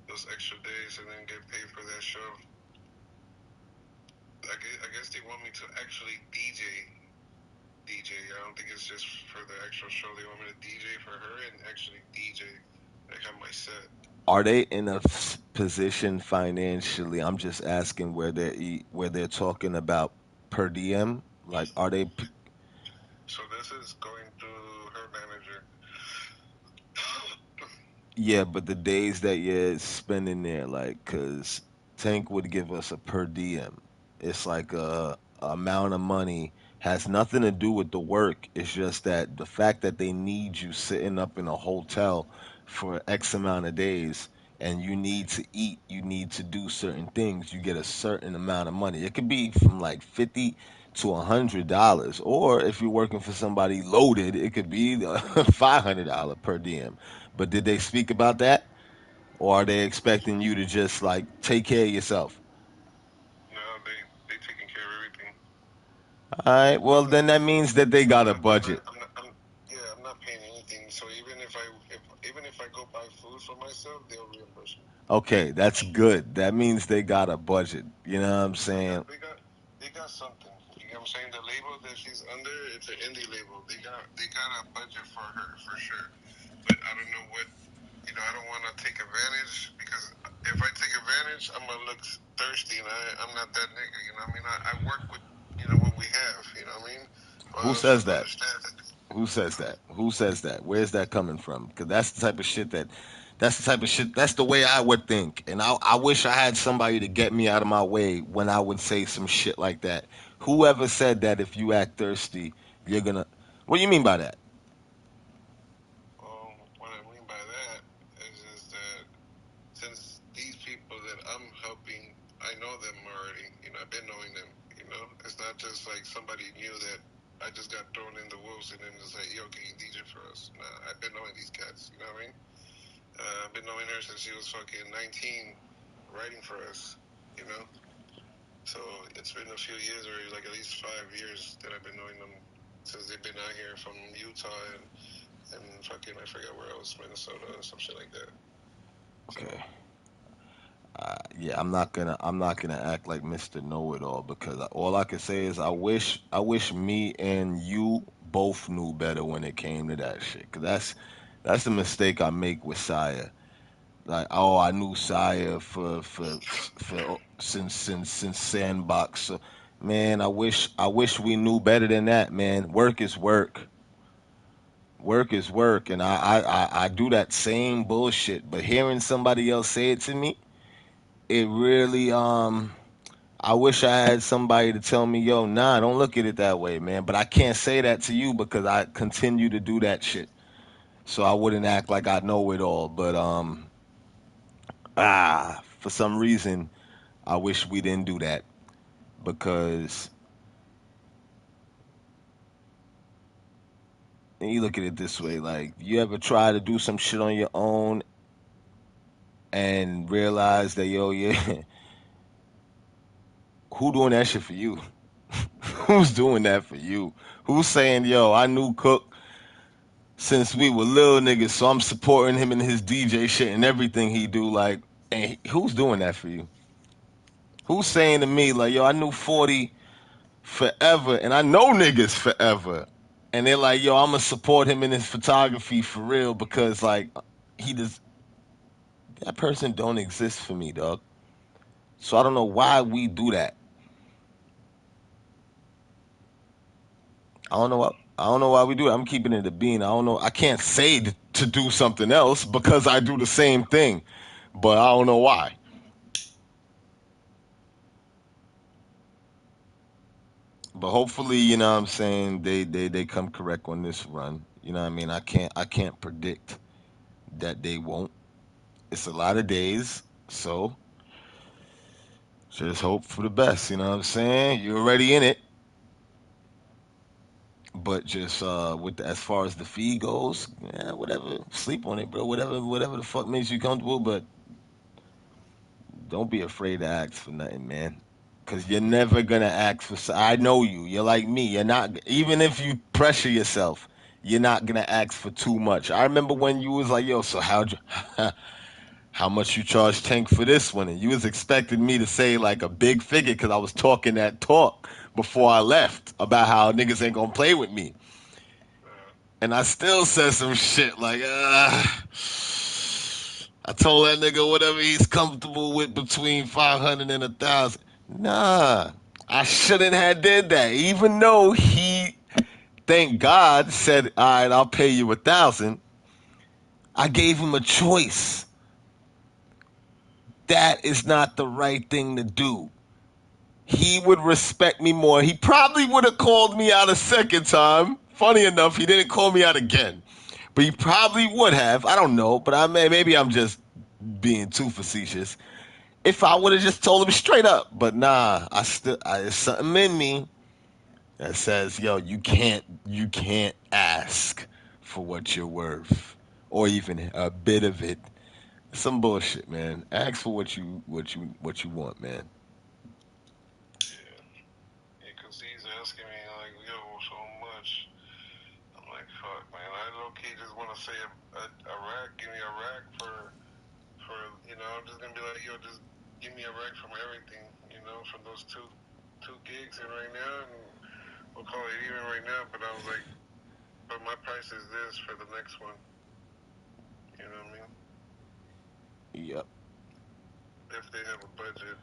those extra days and then get paid for that show. I guess they want me to actually DJ. I don't think it's just for the actual show. They want me to DJ for her and actually DJ. Like have my set. Are they in a position financially? I'm just asking where they're talking about per diem. Like, are they? So this is going through her manager. Yeah, but the days that you're spending there, like, cause Tank would give us a per diem. It's like a amount of money has nothing to do with the work. It's just that the fact that they need you sitting up in a hotel for X amount of days and you need to eat, you need to do certain things, you get a certain amount of money. It could be from like 50 to $100, or if you're working for somebody loaded, it could be $500 per diem. But did they speak about that? Or are they expecting you to just like take care of yourself? No, they taking care of everything. All right, well, I'm not. then that means that they I'm got a not. I'm not. budget. I'm not. I'm, yeah, I'm not paying anything. So even if I go buy food for myself, they'll reimburse me. Okay, that's good. That means they got a budget. You know what I'm They got saying? they got they got something. You know what I'm saying? The label that she's under, it's an indie label. They got a budget for her for sure. But I don't know what I don't want to take advantage because if I take advantage, I'm gonna look thirsty, and I'm not that nigga. You know what I mean? I work with what we have. You know what I mean? For Who us to says that? understand it. Who says that? Who says that? Where's that coming from? Because that's the type of shit that, that's the type of shit, that's the way I would think. And I wish I had somebody to get me out of my way when I would say some shit like that. Whoever said that if you act thirsty, you're gonna, what do you mean by that? What I mean by that is that since these people that I'm helping, I know them already. I've been knowing them. It's not just like somebody new that I just got thrown in the wolves and then it's like, yo, can you DJ for us? Nah, I've been knowing these cats. You know what I mean? I've been knowing her since she was fucking 19, writing for us. You know, so it's been a few years already, like at least 5 years that I've been knowing them since they've been out here from Utah and fucking I forgot where else, Minnesota or some shit like that. So Okay. Yeah, I'm not gonna act like Mr. Know It All because all I can say is I wish me and you both knew better when it came to that shit. Cause that's the mistake I make with Saya. Like, oh, I knew Saya for since Sandbox. So, man, I wish we knew better than that, man. Work is work. Work is work, and I do that same bullshit. But hearing somebody else say it to me, it really I wish I had somebody to tell me, yo, nah, don't look at it that way, man. But I can't say that to you because I continue to do that shit. So I wouldn't act like I know it all. But for some reason, I wish we didn't do that because and you look at it this way, like you ever try to do some shit on your own and realize that yo, yeah, who doing that shit for you? Who's doing that for you? Who's saying, yo, I knew Cook since we were little niggas, so I'm supporting him in his DJ shit and everything he do. Like, and who's doing that for you? Who's saying to me like, yo, I knew 40 forever, and I know niggas forever, and they're like, yo, I'm gonna support him in his photography for real because like he does. That person don't exist for me, dog. So I don't know why we do that. I don't know why we do it. I'm keeping it a bean. I don't know. I can't say to do something else because I do the same thing, but I don't know why. But hopefully, you know what I'm saying, they come correct on this run. You know what I mean? I can't predict. that they won't. It's a lot of days, so just hope for the best. You know what I'm saying? You're already in it, but just with as far as the fee goes, yeah, whatever. Sleep on it, bro. Whatever the fuck makes you comfortable, but don't be afraid to ask for nothing, man. Cause you're never gonna ask for. I know you. You're like me. You're not. Even if you pressure yourself, you're not gonna ask for too much. I remember when you was like, "Yo, so how'd you, how much you charge Tank for this one?" And you was expecting me to say like a big figure because I was talking that talk before I left about how niggas ain't gonna play with me. Uh, And I still said some shit like, I told that nigga whatever he's comfortable with between 500 and 1,000. Nah, I shouldn't have did that. Even though he, thank God, said, all right, I'll pay you 1,000. I gave him a choice. That is not the right thing to do. He would respect me more. He probably would have called me out a second time. Funny enough, he didn't call me out again. But he probably would have. I don't know, but maybe I'm just being too facetious. If I would have just told him straight up, but nah, there's something in me that says, yo, you can't ask for what you're worth, or even a bit of it. Some bullshit, man. Ask for what you want, man. yeah. Yeah, cause he's asking me like, yo, so much. I'm like, fuck, man. I low key just want to say a rack. Give me a rack for I'm just gonna be like, yo, just give me a rack from everything. From those two gigs and right now, and we'll call it even right now. But I was like, but my price is this for the next one. You know what I mean? Yep. If they have a budget.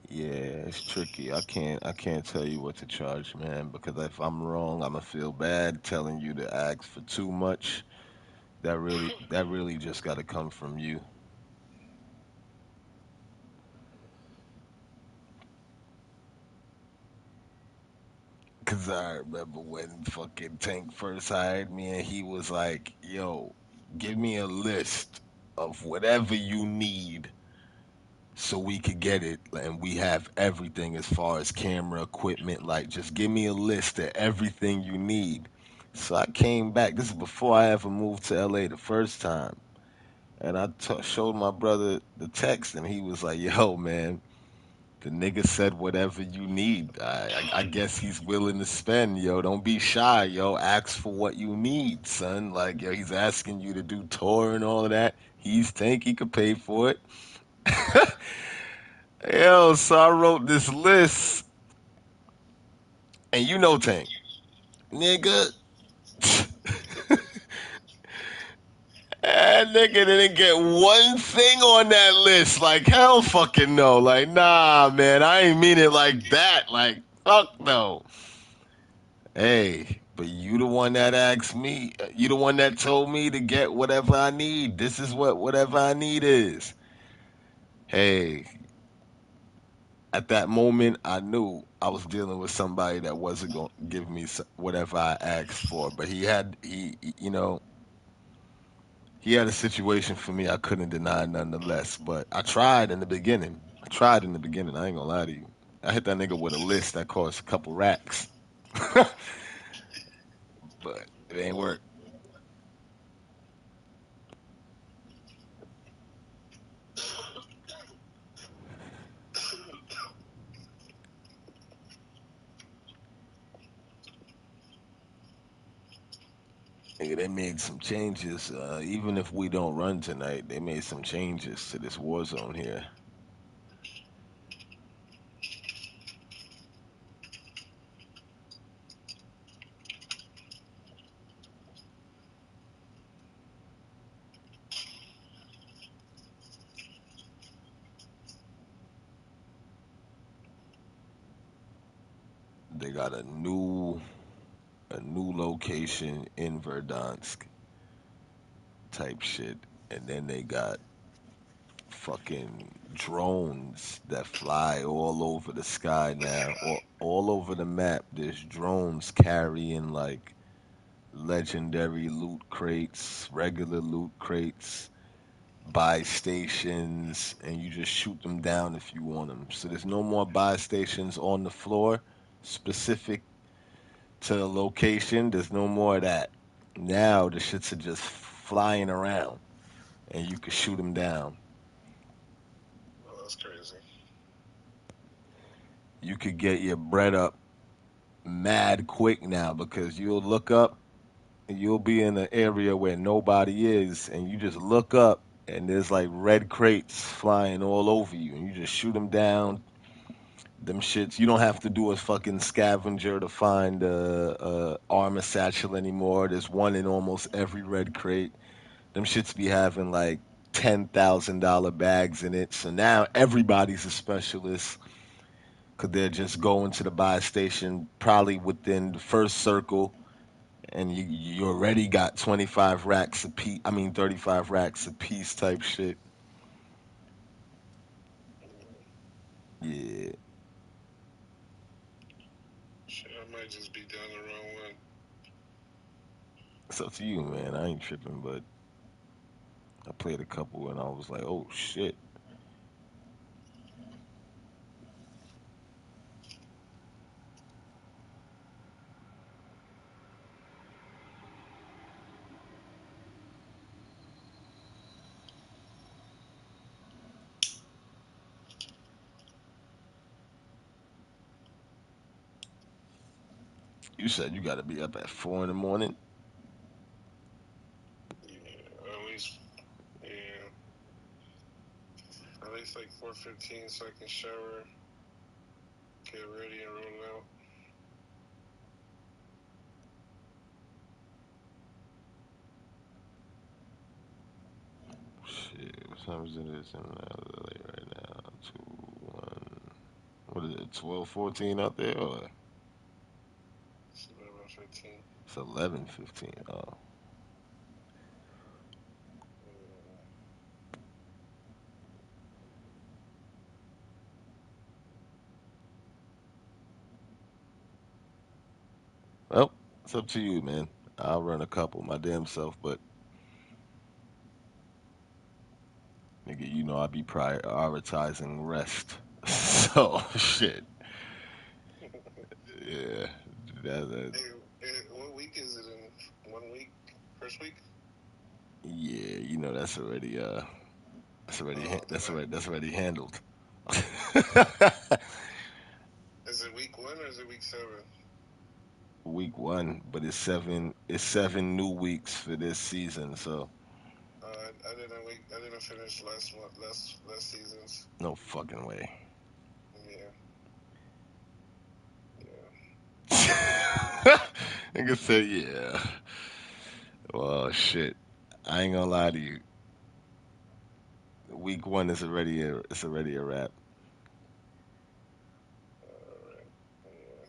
Yeah, it's tricky. I can't tell you what to charge, man, because if I'm wrong, I'm gonna feel bad telling you to ask for too much. That really just got to come from you. Cause I remember when fucking Tank first hired me, and he was like, "Yo, give me a list of whatever you need so we could get it, and we have everything as far as camera equipment. Like, just give me a list of everything you need." So I came back. This is before I ever moved to LA the first time, and showed my brother the text, and he was like, "Yo, man." The nigga said whatever you need. I guess he's willing to spend, yo. Don't be shy, yo. Ask for what you need, son. Like, yo, he's asking you to do tour and all of that. He's think he could pay for it. Yo, so I wrote this list, and you know Tank. Nigga. That nigga didn't get one thing on that list. Like, hell fucking no. Like, nah, man, I ain't mean it like that. Like, fuck no. Hey, but you the one that asked me. You the one that told me to get whatever I need. This is what whatever I need is. Hey, at that moment, I knew I was dealing with somebody that wasn't going to give me whatever I asked for. But he had a situation for me I couldn't deny nonetheless. But I tried in the beginning. I ain't gonna lie to you. I hit that nigga with a list that cost a couple racks, but it ain't work. Nigga, they made some changes. Even if we don't run tonight, they made some changes to this war zone here. They got a new location in Verdansk type shit, and then they got fucking drones that fly all over the sky now, all over the map. There's drones carrying like legendary loot crates, regular loot crates, buy stations, and you just shoot them down if you want them. So there's no more buy stations on the floor specific to the location. There's no more of that. Now the shits are just flying around, and you can shoot them down. Oh, that's crazy. You could get your bread up mad quick now because you'll look up and you'll be in an area where nobody is, and you just look up and there's like red crates flying all over you, and you just shoot them down. Them shits, you don't have to do a fucking scavenger to find a armor satchel anymore. There's one in almost every red crate. Them shits be having like $10,000 bags in it. So now everybody's a specialist because they're just going to the buy station probably within the first circle, and you already got 25 racks a piece. I mean 35 racks a piece type shit. Yeah, Shit, I might just be down the wrong one. it's up to you, man. I ain't tripping, but I played a couple and I was like, oh shit. You said you got to be up at 4 in the morning. Yeah, at least, yeah, at least like 4:15, so I can shower, get ready, and roll out. Shit, what time is it? It's in LA right now. 2, 1. What is it? 12:14 out there, or It's 11:15. it's 11:15. Oh, well, it's up to you, man. I'll run a couple my damn self, but nigga, you know I be prioritizing rest. So shit, yeah, that Hey, what week is it in? 1 week? First week? yeah, Oh, then that's already handled. is it week 1 or is it week 7? Week 1, but it's seven new weeks for this season, so I didn't finish last month, last season's. no fucking way. Yeah, yeah. Nigga said, yeah. Well, shit. I ain't gonna lie to you. Week 1 is already a wrap. All right. Yeah.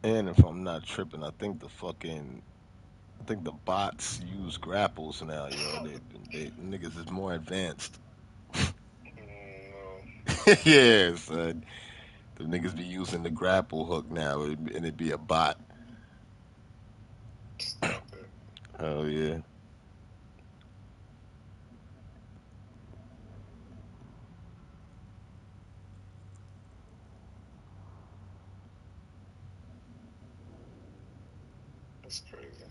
And if I'm not tripping, I think the bots use grapples now, yo. They niggas is more advanced. No, Yeah, son. The niggas be using the grapple hook now, and it'd be a bot. stop it. Oh yeah. That's crazy.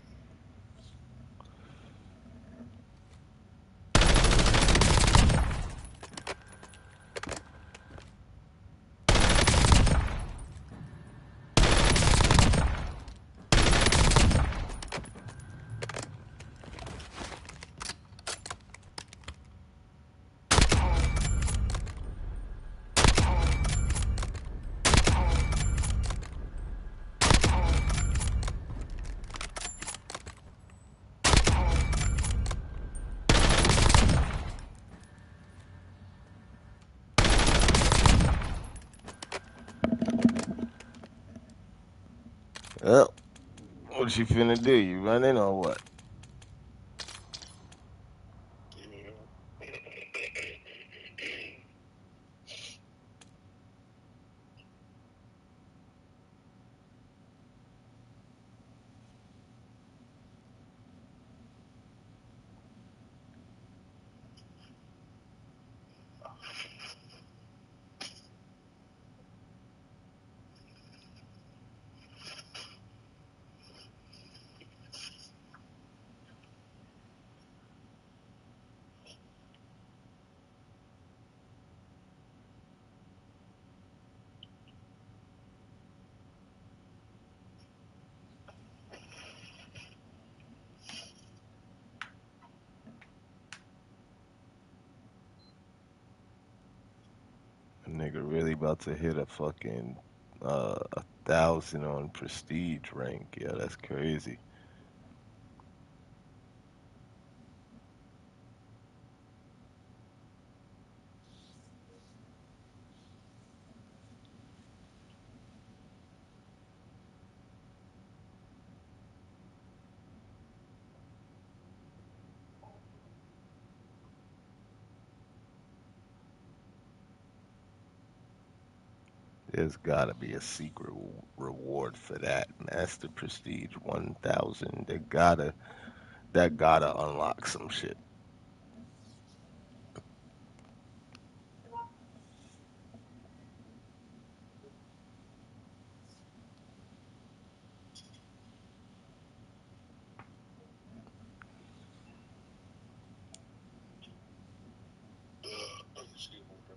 Well, what you finna do? You running or what? Yeah. A nigga really about to hit a fucking 1,000 on prestige rank. Yeah, that's crazy. There's gotta be a secret reward for that. Master Prestige 1,000. That gotta unlock some shit. Excuse me, bro.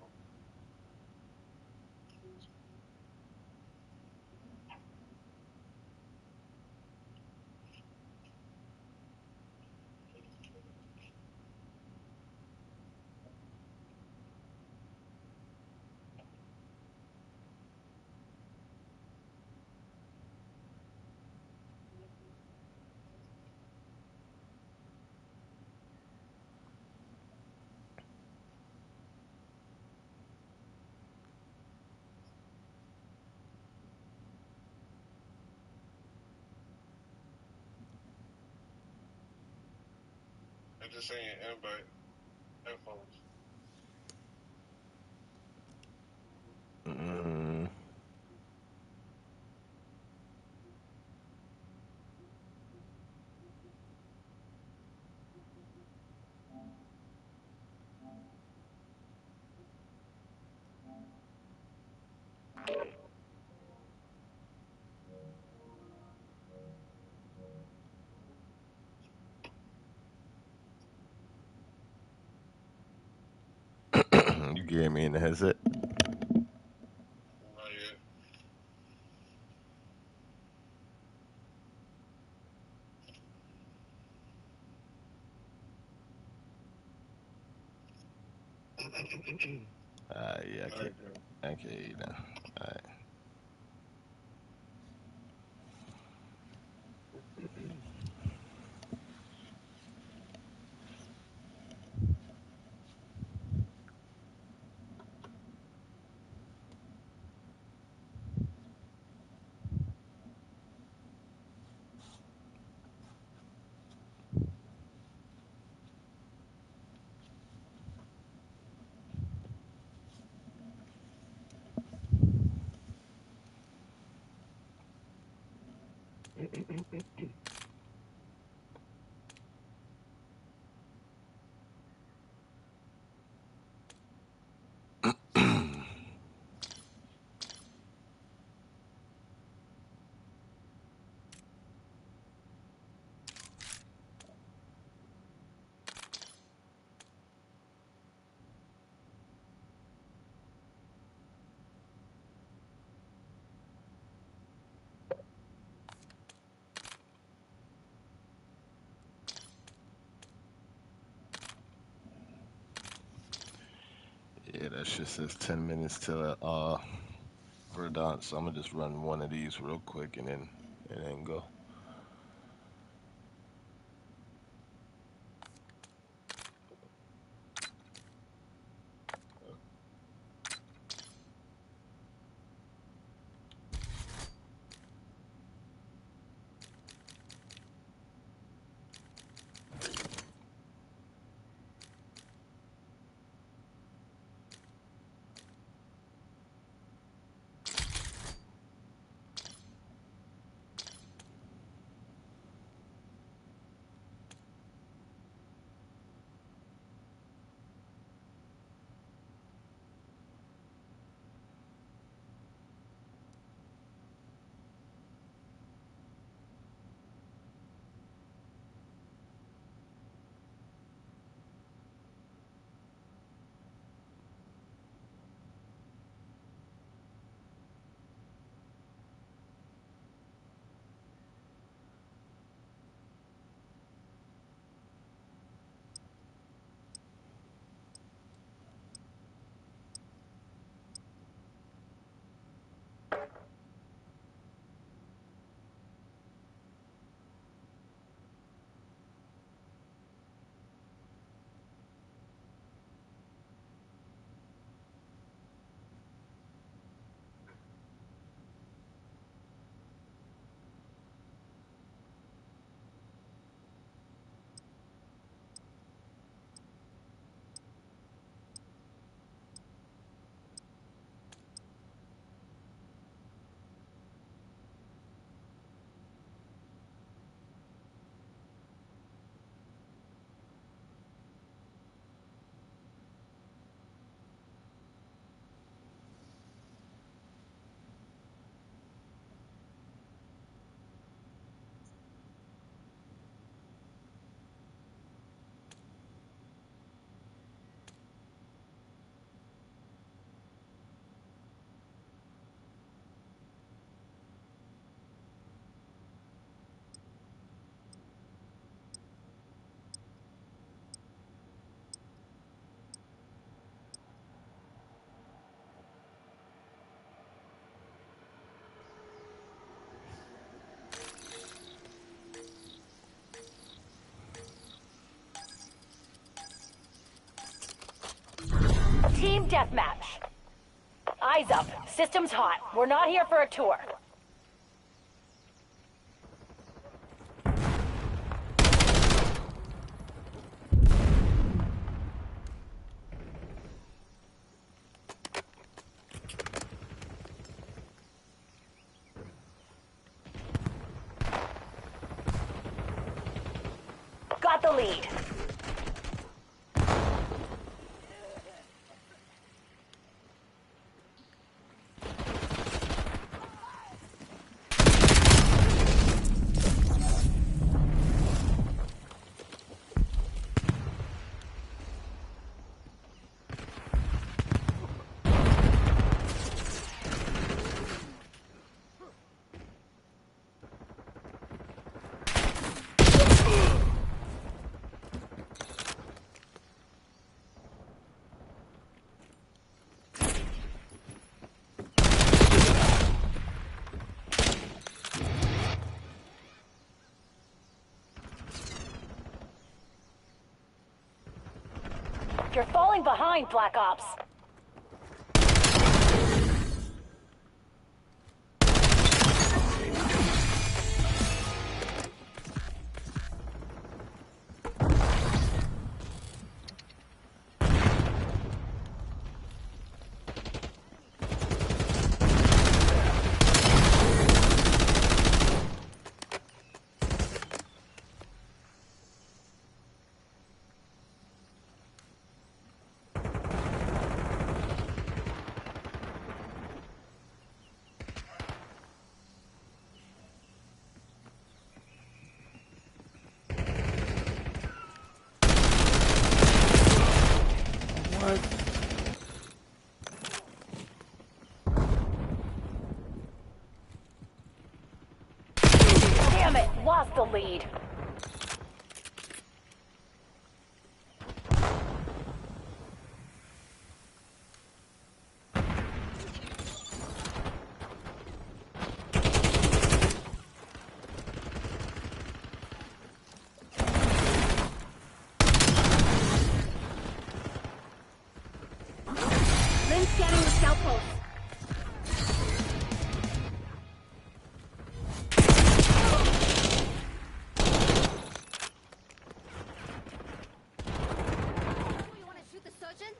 I just saying invite headphones. Mm, you gave me in the headset. Not yet. Yeah, Alright, I can't hear you now. Alright. Yeah, that shit says 10 minutes till Verdant, so I'm gonna just run one of these real quick and then go. Team deathmatch. Eyes up. System's hot. We're not here for a tour. Got the lead. You're falling behind, Black Ops. Damn it, lost the lead. Lynn scanning the scout post. You want to shoot the surgeon?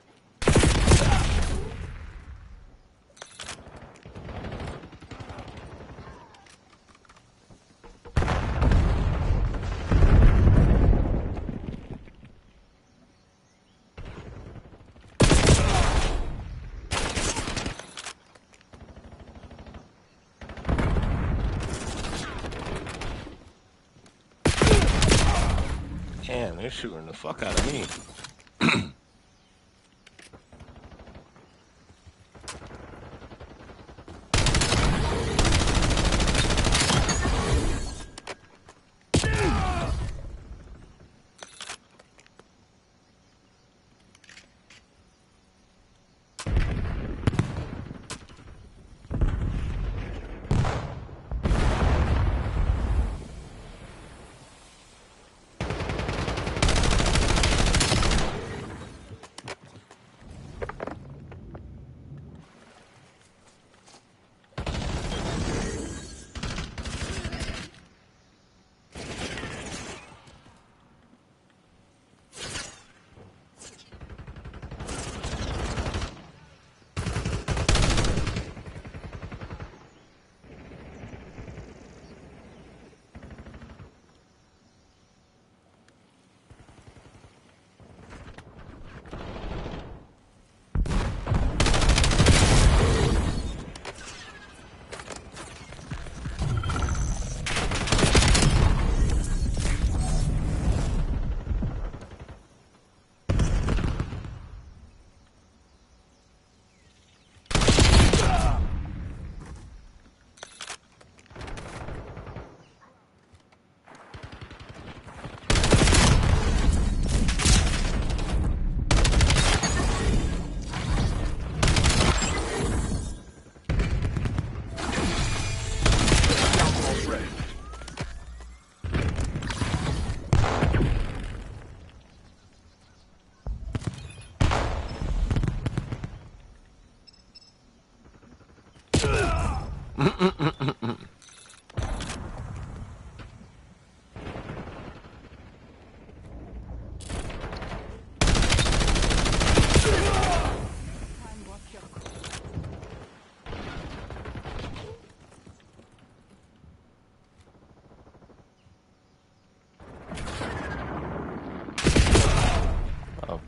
Damn, they're shooting the fuck out of me.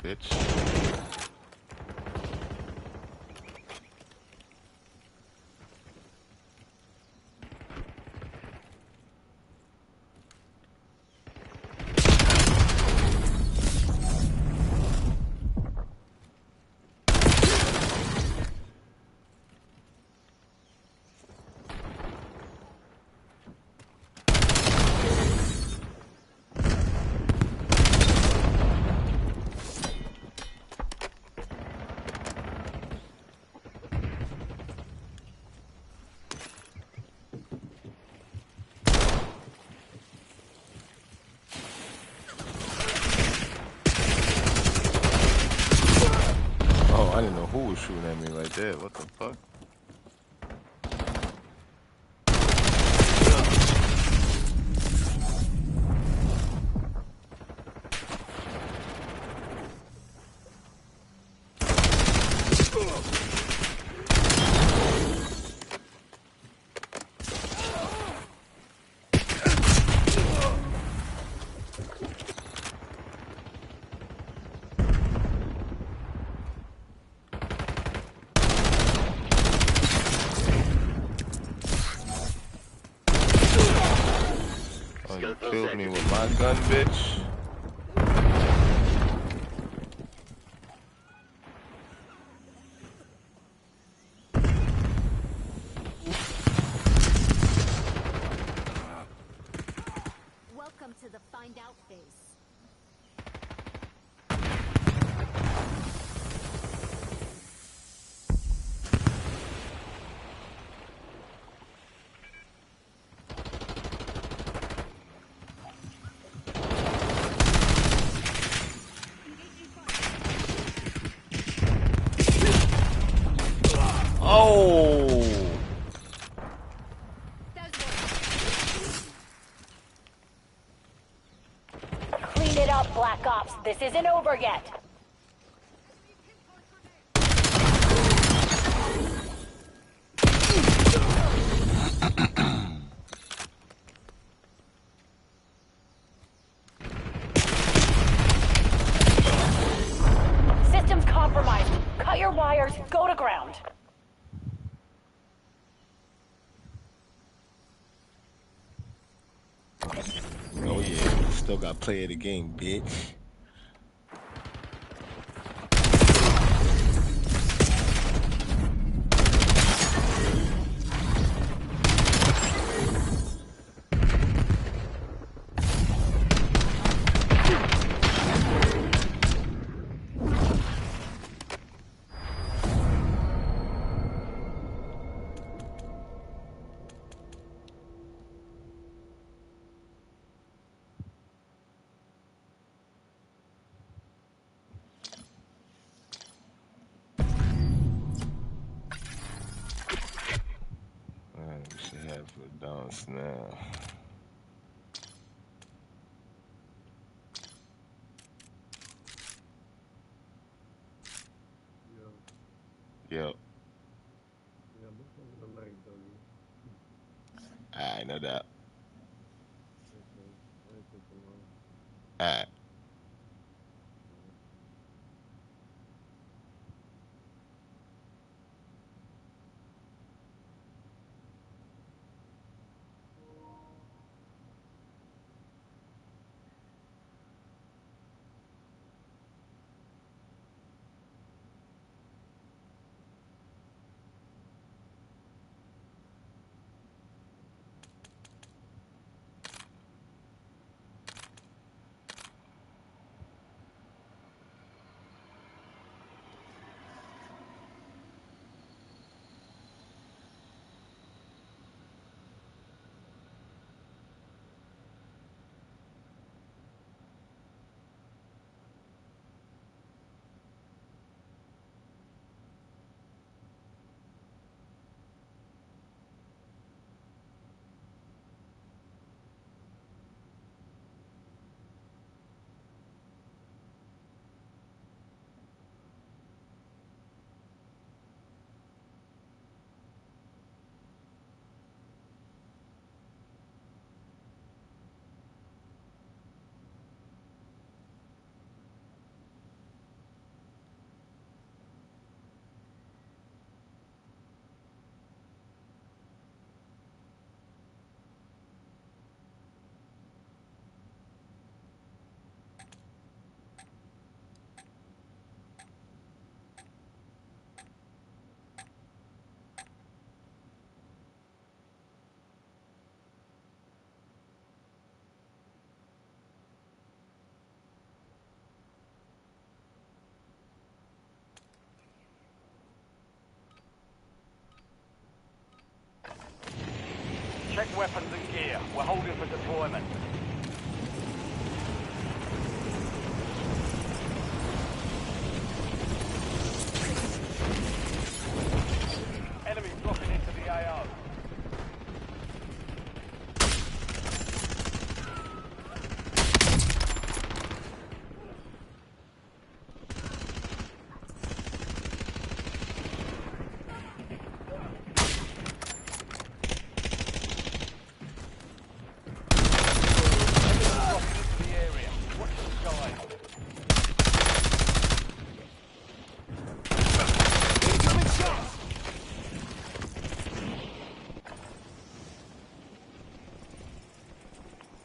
bitch. Oh, I didn't know who was shooting at me right there. What the fuck? Oh, you killed me with my gun, bitch. Welcome to the find out phase. Oh! Clean it up, Black Ops. This isn't over yet. Systems compromised. Cut your wires. Go to ground. Oh yeah, still got play of the game, bitch. Alright, we should have it dance now. Yep. Alright, no doubt. Alright. Check weapons and gear. We're holding for deployment. Enemy dropping into the AO.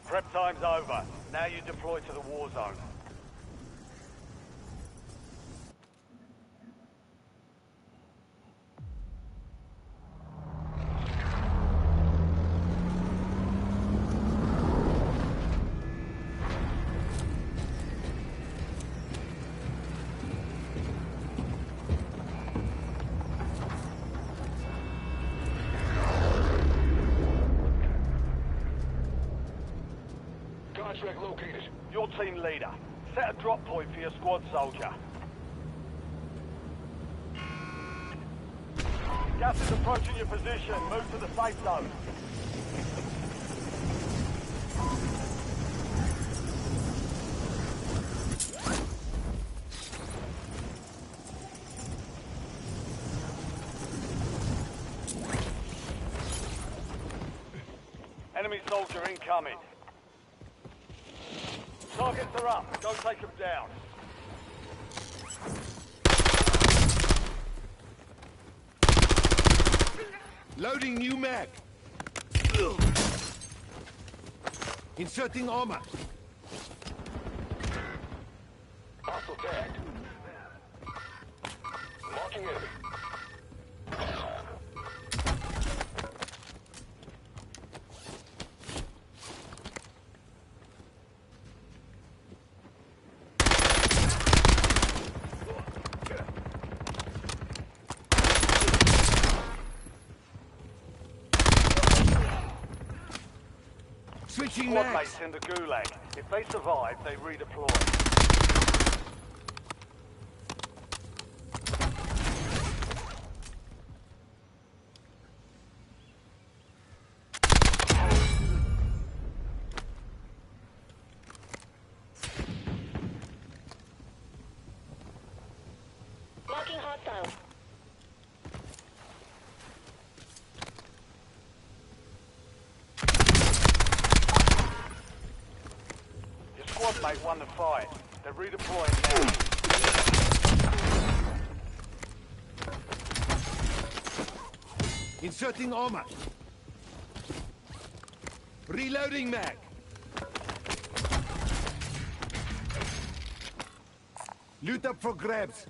Prep time's over. Now you deploy to the war zone. Contract located. Your team leader. Set a drop point for your squad soldier. Gas is approaching your position. Move to the safe zone. Enemy soldier incoming. Targets are up. Don't take them down. Loading new mag. Inserting armor. Hostile tagged. Marking enemy. Switching Squad mags. mates in the gulag. If they survive, they redeploy. Marking hostile. Your squad mate won the fight. They're redeploying now. Inserting armor. Reloading mag. Loot up for grabs.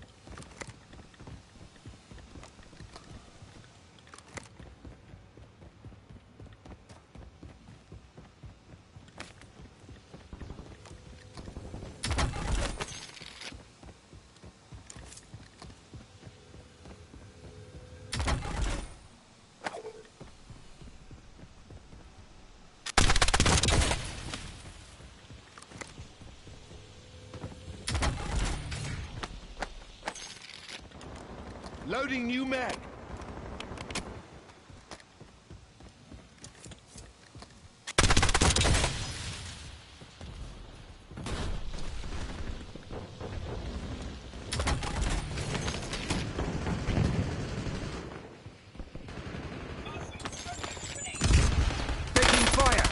Loading new mag. Taking fire.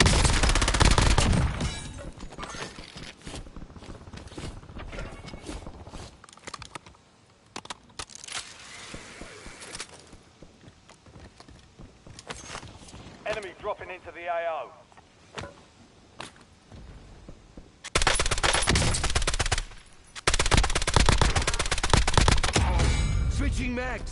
Enemy dropping into the AO. Switching mags.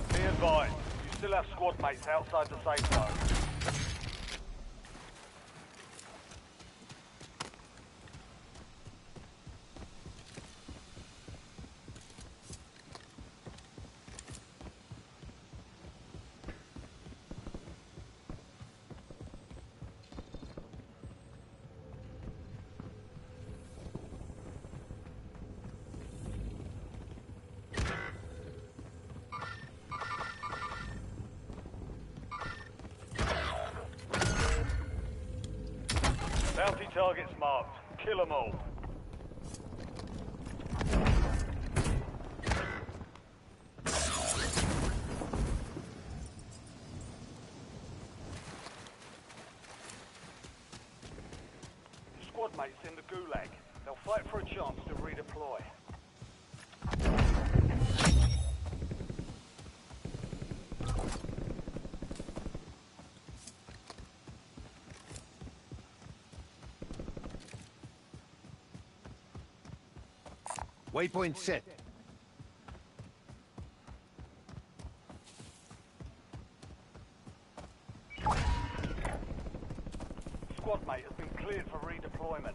Be advised, you still have squad mates outside the safe zone. Bounty targets marked. Kill them all. Squad mates in the gulag. They'll fight for a chance to redeploy. Waypoint set. Squad mate has been cleared for redeployment.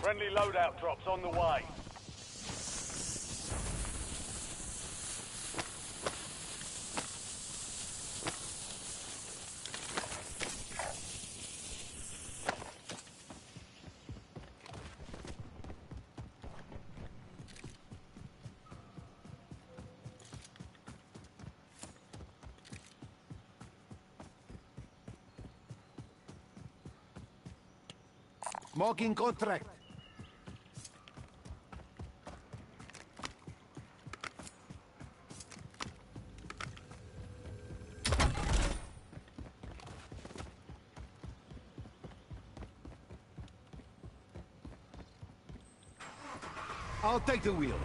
Friendly loadout drops on the way. Marking contract. I'll take the wheel.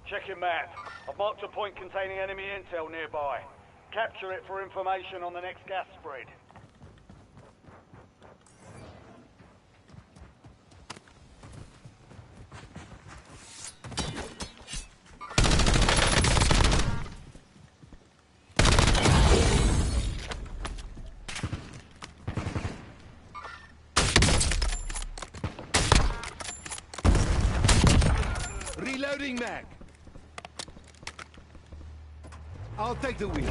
Check your map. I've marked a point containing enemy intel nearby. Capture it for information on the next gas spread. Reloading mag. I'll take the wheel.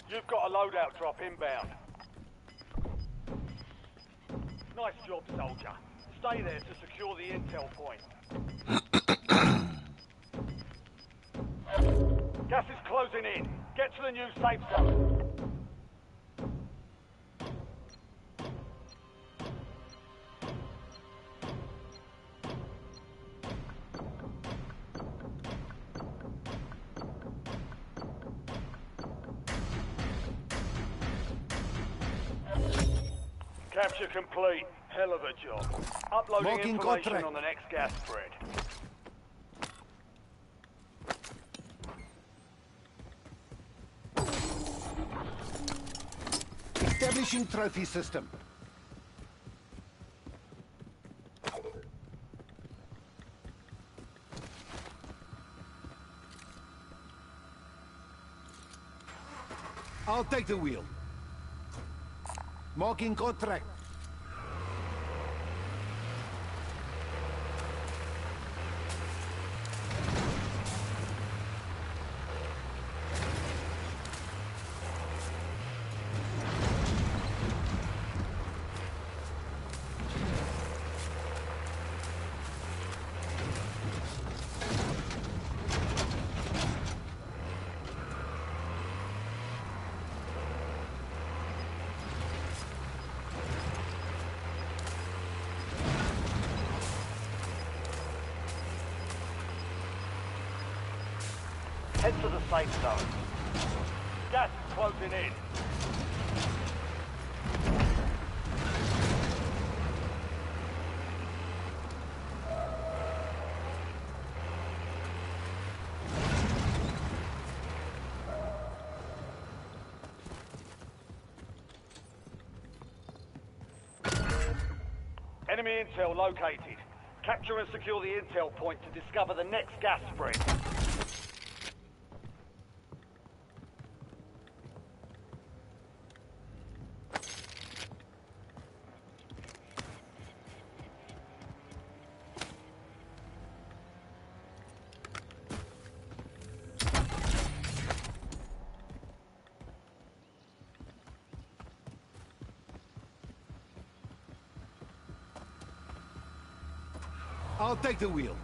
You've got a loadout drop inbound. Nice job, soldier. Stay there to secure the intel point. Gas is closing in. Get to the new safe zone. Capture complete. Hell of a job. Uploading Marking information contract. on the next gas spread. Establishing trophy system. I'll take the wheel. Marking contract. Head to the safe zone. Gas is closing in. Enemy intel located. Capture and secure the intel point to discover the next gas spread. I'll take the wheel.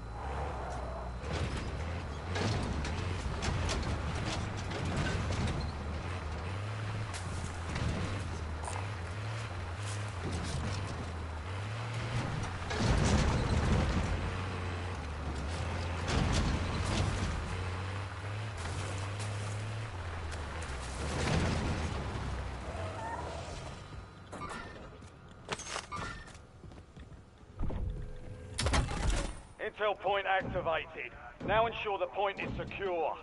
Intel point activated. Now ensure the point is secure.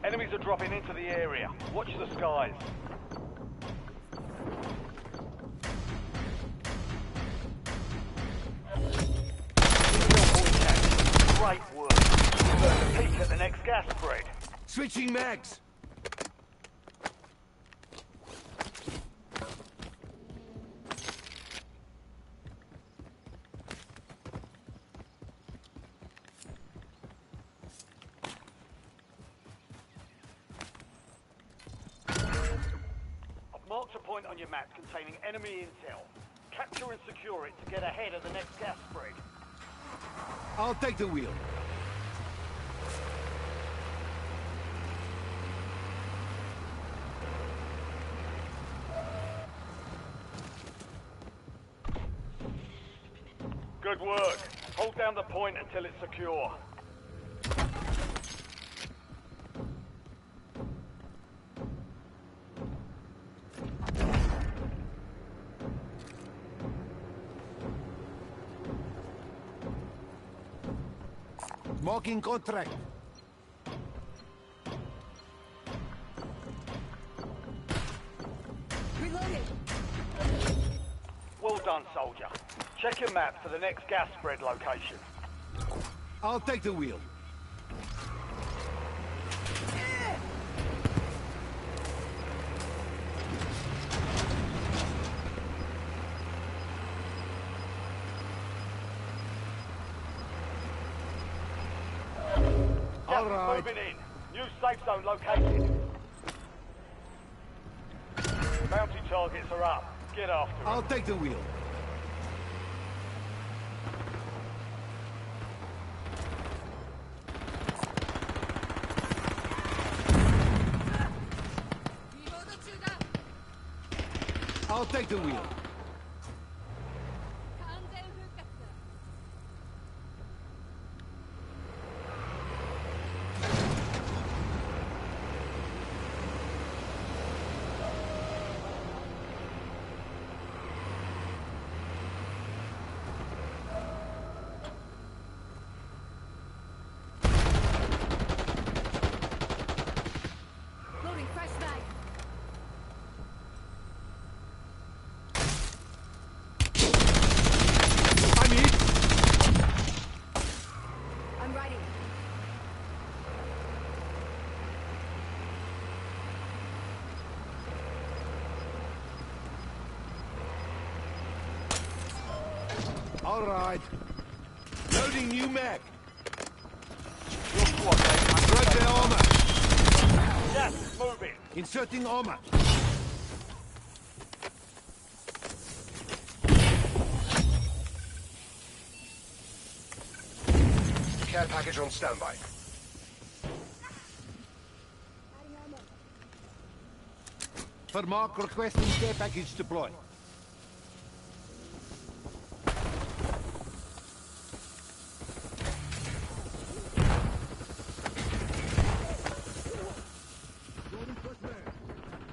Enemies are dropping into the area. Watch the skies. Great work. First peek at the next gas spread. Switching mags. I've marked a point on your map containing enemy intel. Capture and secure it to get ahead of the next gas spread. I'll take the wheel. Good work. Hold down the point until it's secure. Marking contract. Reloading. Well done, soldier. Check your map for the next gas spread location. I'll take the wheel. Gas All right. is moving in. New safe zone located. Bounty targets are up. Get after them. I'll take the wheel. I'll take the wheel. Loading fresh mag. I'm hit. I'm ready. All right. Loading new mag. Your squad, mate. Grab the armor. Gas is moving. Inserting armor. care package on standby. Vermaak requesting care package deploy.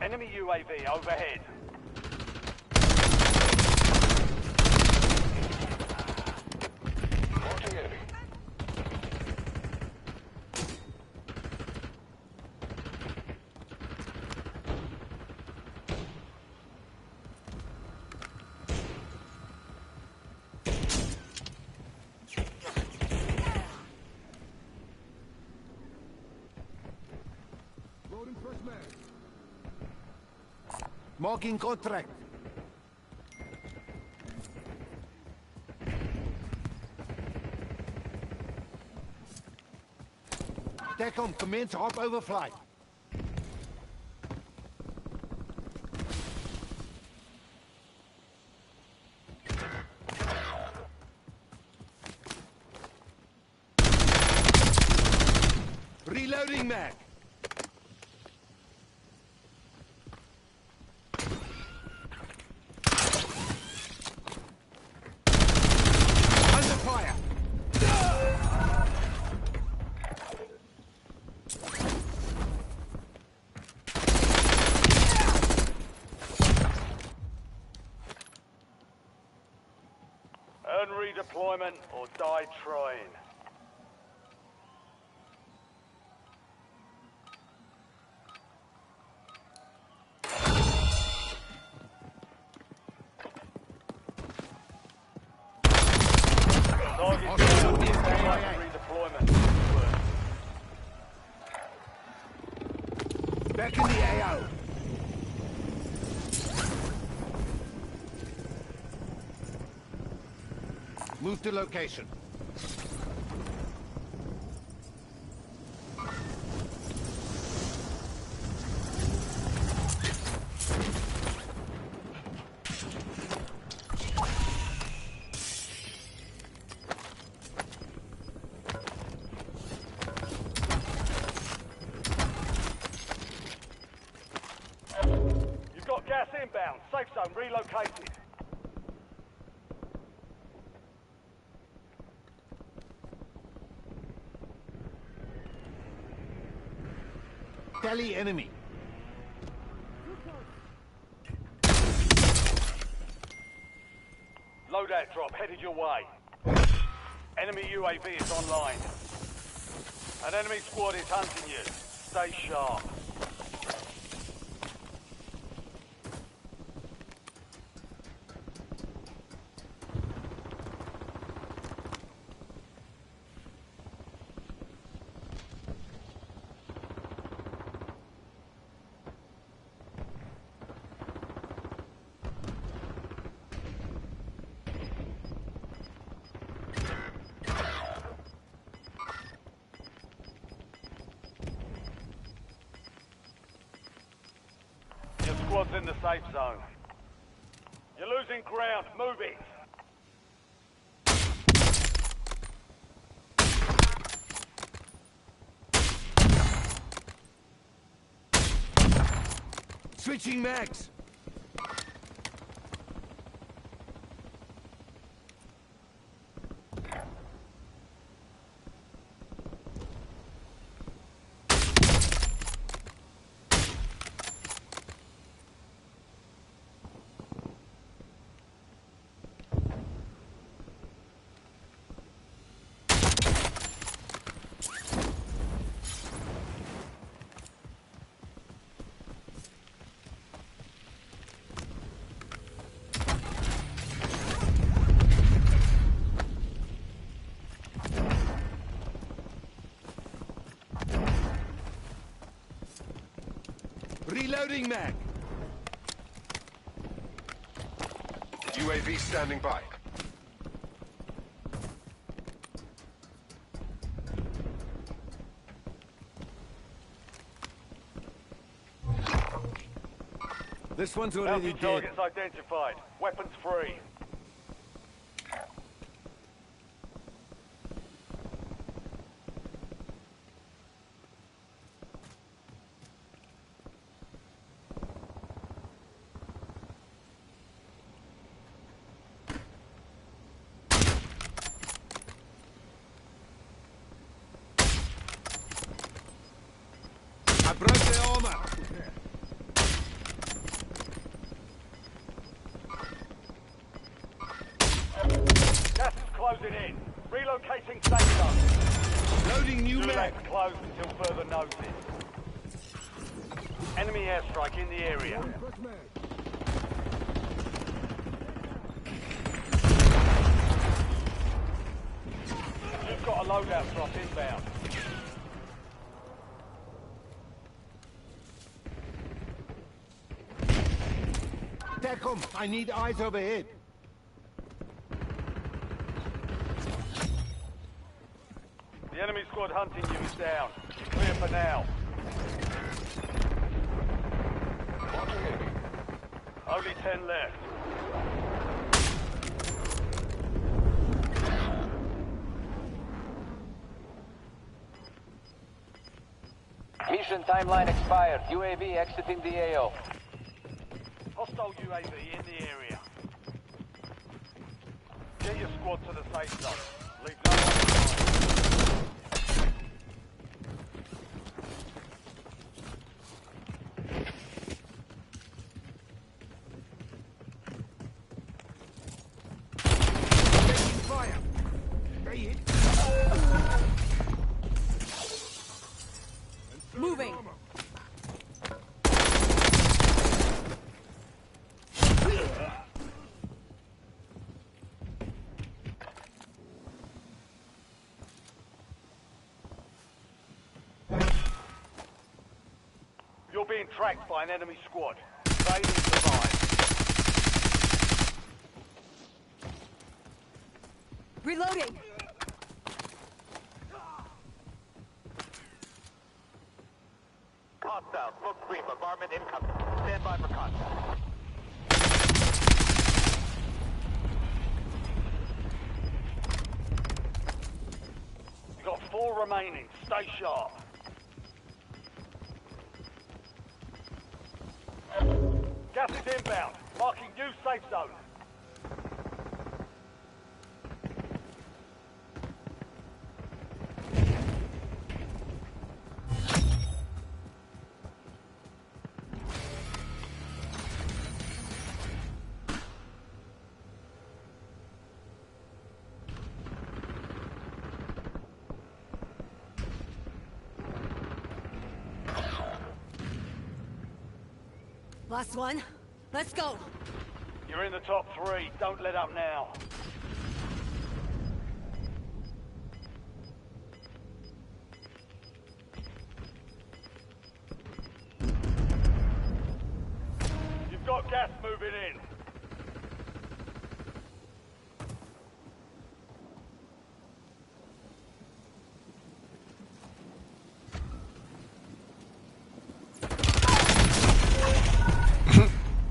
Enemy UAV overhead. Marking enemy. Marking contract. TACOM, commence hop overflight. Reloading mag. Under fire. Earn redeployment or die trying. Hostile near the Target AIA. redeployment. Back in the AO. Move to location. You've got gas inbound. Safe zone relocated. Tally enemy. Loadout drop headed your way. Enemy UAV is online. An enemy squad is hunting you. Stay sharp. Your squad's in the safe zone. You're losing ground. Move it. Switching mags. Reloading mag. UAV standing by. This one's already Bounty dead. targets identified. Weapons free. Broke their armor. Gas is closing in. Relocating safe zone. Loading new mag. Gulag's closed until further notice. Enemy airstrike in the area. You've got a loadout drop inbound. TACOM, I need eyes overhead. The enemy squad hunting you is down. Clear for now. Only 10 left. Mission timeline expired. UAV exiting the AO. Hostile UAV in the area. Get your squad to the safe zone. Leave no one behind. Taking fire. They hit. Moving. You're being tracked by an enemy squad. They need to survive. Reloading. Hostile, smoke screen, bombardment incoming. Stand by for contact. You got 4 remaining. Stay sharp. Gas is inbound. Marking new safe zone. Last one. Let's go. You're in the top 3. Don't let up now. You've got gas moving in.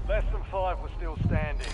Less than 5 were still standing.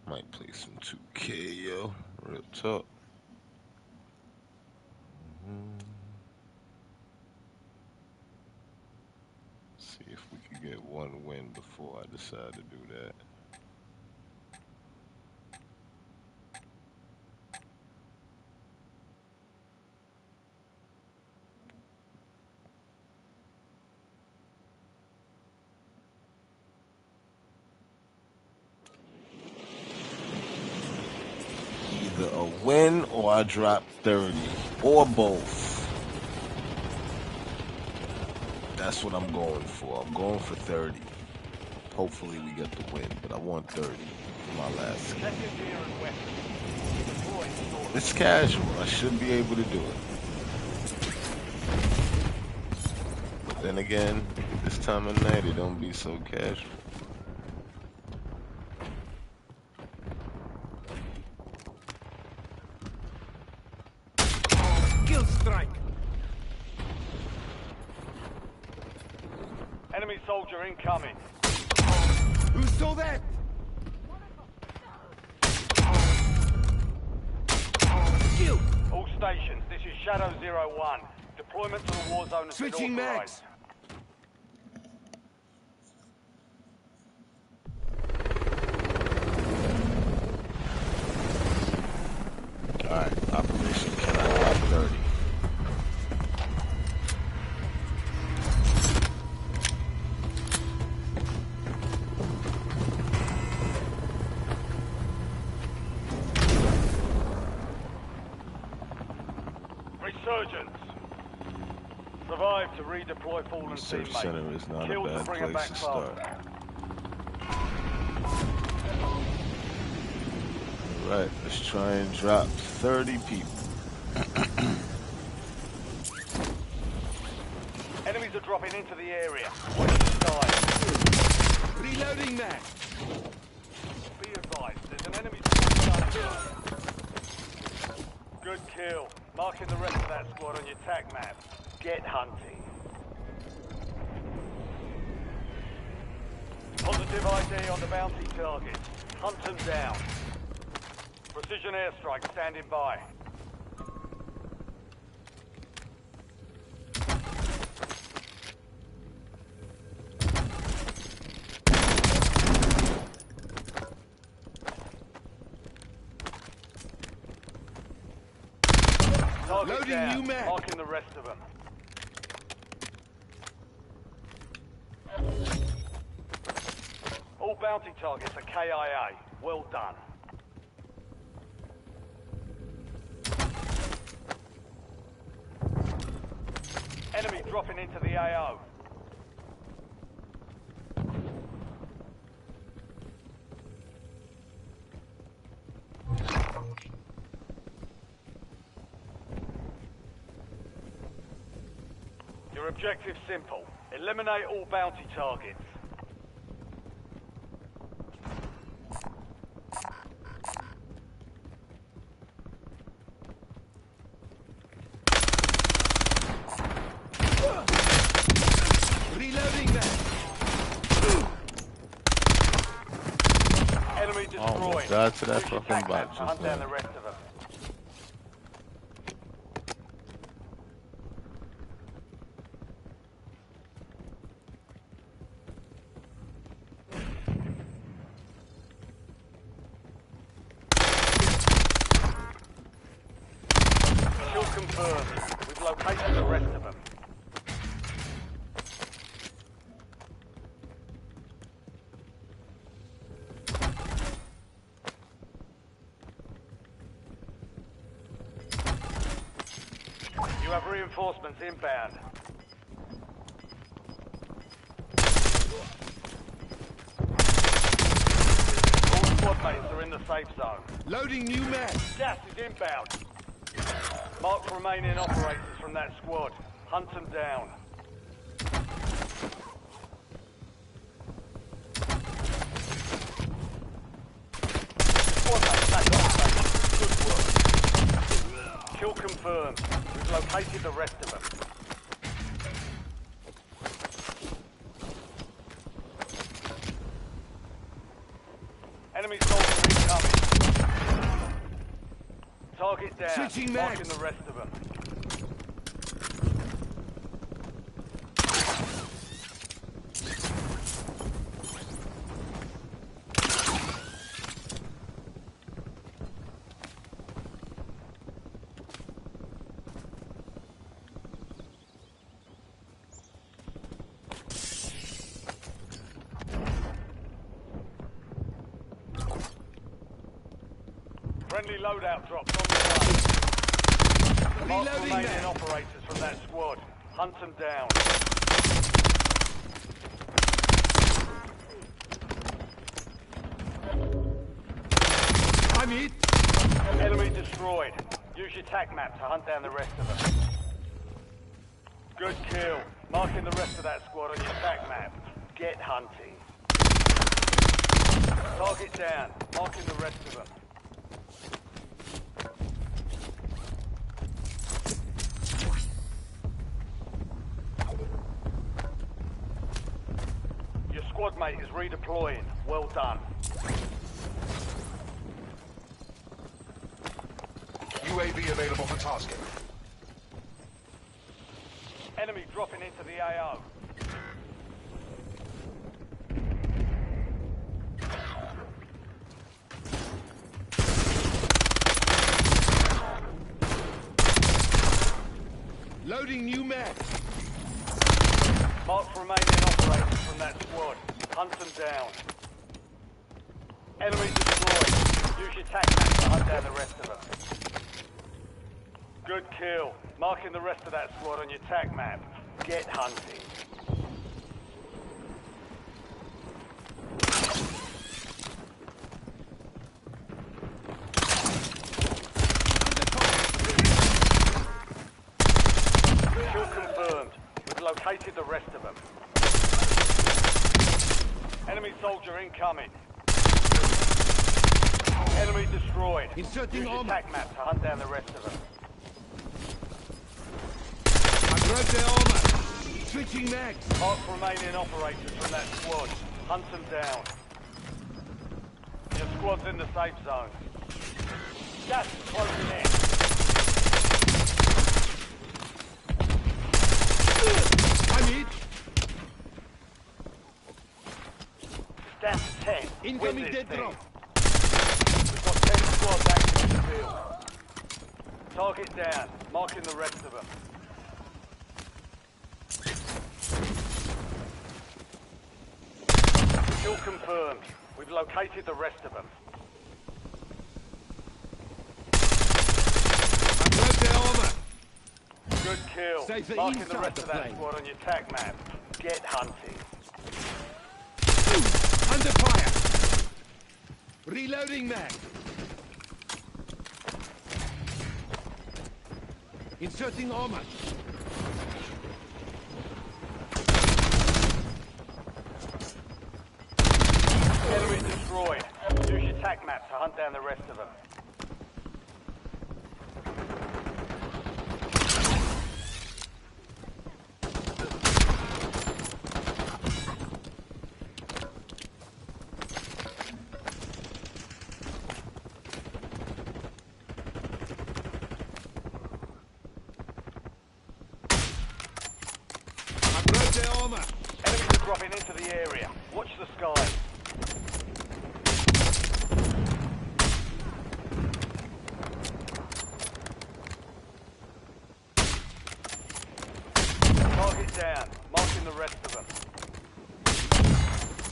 Might play some 2K, yo. Real talk. See if we can get one win before I decide to do that. Either a win or I drop 30. Or both. That's what I'm going for. I'm going for 30. Hopefully we get the win, but I want 30 for my last game. It's casual. I should be able to do it. But then again, this time of night, it don't be so casual. Kill strike. Enemy soldier incoming. Who saw that? Kill. All stations, this is Shadow 01. Deployment to the war zone has been Switching authorized. mags. Alright, Operation Can I Drop 30? Resurgence. Survive to redeploy fallen Research teammates. center is not Kill a to bad bring them place back to start. faster. Alright, let's try and drop 30 people. Enemies are dropping into the area. Watch the side. Reloading mag. Be advised, there's an enemy squad. Good kill. Marking the rest of that squad on your tag map. Get hunting. Positive ID on the bounty target. Hunt them down. Precision airstrike standing by. Target Loading down. new mag. Marking the rest of them. All bounty targets are KIA. Well done. Enemy dropping into the AO. Your objective's simple. Eliminate all bounty targets. Reloading mag. Enemy destroyed. Almost died to that Use your fucking tac map bot to just hunt down now. the rest of them. Kill confirmed. We've located the rest of them. You have reinforcements inbound. All squad mates are in the safe zone. Loading new mag. Gas is inbound. Mark remaining operators from that squad. Hunt them down. Squad mates back on station. Good work. Kill confirmed. We've located the rest of them. Enemy soldier incoming. Target down. Switching Marking mags. the rest of them. Friendly loadout drops on the way. Mark Reloading remaining there. operators from that squad. Hunt them down. I'm hit. Enemy destroyed. Use your tac map to hunt down the rest of them. Good kill. Marking the rest of that squad on your tac map. Get hunting. Target down. Marking the rest of them. Your squad mate is redeploying. Well done. UAV available for tasking. Enemy dropping into the AO. Loading new mag. Mark remaining operators from that squad. Hunt them down. Enemy destroyed. Use your tac map to hunt down the rest of them. Good kill. Marking the rest of that squad on your tac map. Get hunting. Kill confirmed. We've located the rest of them. Enemy soldier incoming. Enemy destroyed. Inserting Use your armor. tac map to hunt down the rest of them. I grabbed their armor. Switching mags. Mark remaining operators from that squad. Hunt them down. Your squad's in the safe zone. Gas is closing in. I'm hit. It's down to 10. Win Incoming this dead thing. drop. We've got 10 squads active in the field. Target down. Marking the rest of them. Kill confirmed. We've located the rest of them. I grabbed their armor. Good kill. Safe for Marking the inside rest the of that plane. squad on your tac map. Get hunting. Under fire. Reloading mag. Inserting armor. Enemy destroyed. Use your tac map to hunt down the rest of them. I grabbed their armor. Enemies are dropping into the area. Watch the skies. Target down. Marking the rest of them.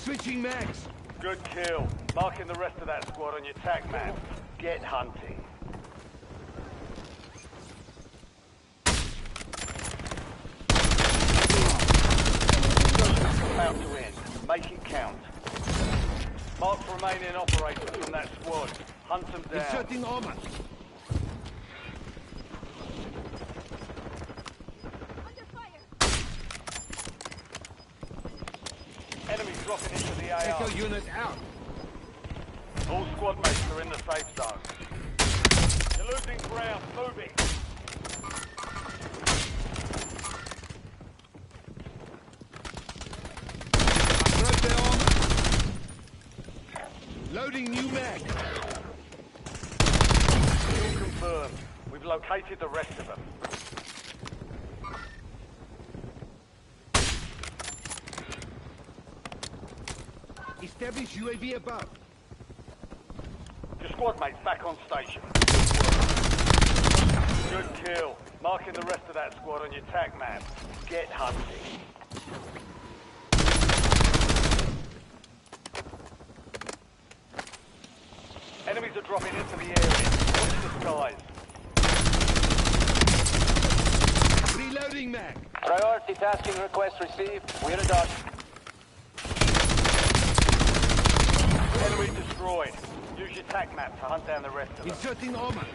Switching mags. Good kill. Marking the rest of that squad on your tac map. Get hunting. About to end. Make it count. Mark remaining operators from that squad. Hunt them down. Inserting armor. Enemies dropping into the Echo AR. unit out. All squad mates are in the safe zone. You're losing ground. Moving. I grabbed their armor. Reloading new mag. Kill confirmed. We've located the rest of them. Establish UAV above. Your squad mate's back on station. Good kill. Marking the rest of that squad on your tac map. Get hunting. Enemies are dropping into the area. Watch the skies. Reloading mag. Priority tasking request received. We're done. Enemy destroyed. Use your tac map to hunt down the rest of them. Inserting armor.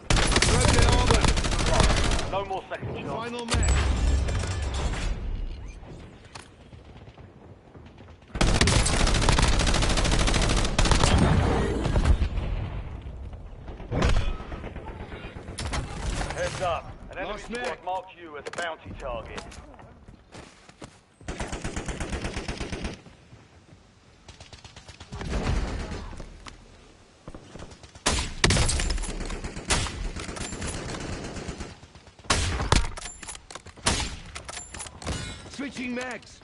Throw the armor. No more second shots. Final mag. Heads up. An enemy Last squad mag. marked you as a bounty target. Switching mags.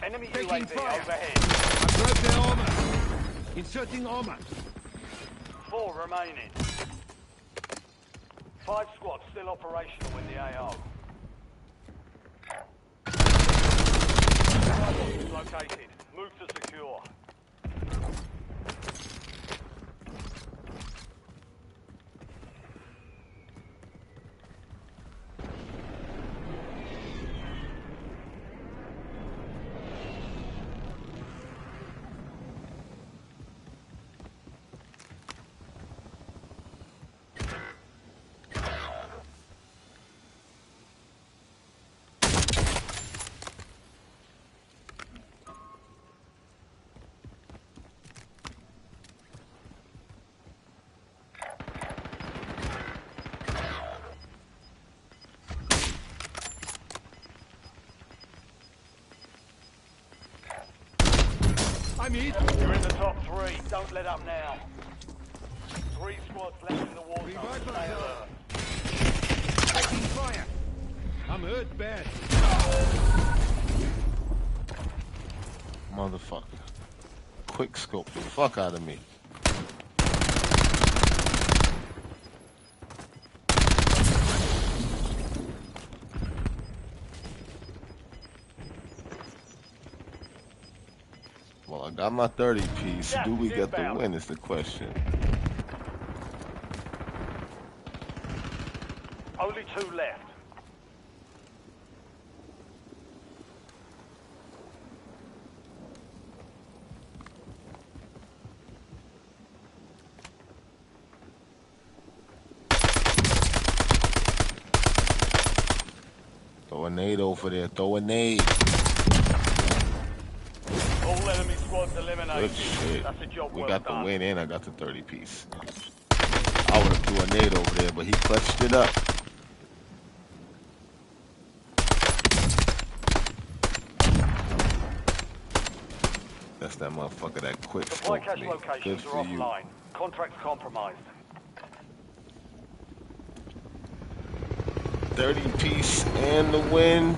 Enemy Taking UAV fire. overhead. I broke their armor. Inserting armor. 4 remaining. 5 squads still operational in the AO. Is located. Move to secure. I'm hit. You're in the top 3. Don't let up now. 3 squads left in the war zone. Revive Stay myself. alert. Taking fire. I'm hurt bad. Motherfucker. Quick scope the fuck out of me. Well, I got my 30 piece. Yeah, Do we get the inbound. win is the question. Only 2 left. Throw a nade over there. Throw a nade. All enemy squads Good eliminated. shit. That's a job We well got the done. win and I got the 30 piece. I would have threw a nade over there, but he clutched it up. That's that motherfucker that quick Supply scoped cache me. locations Good are for you. offline. Contracts compromised. 30 piece and the win.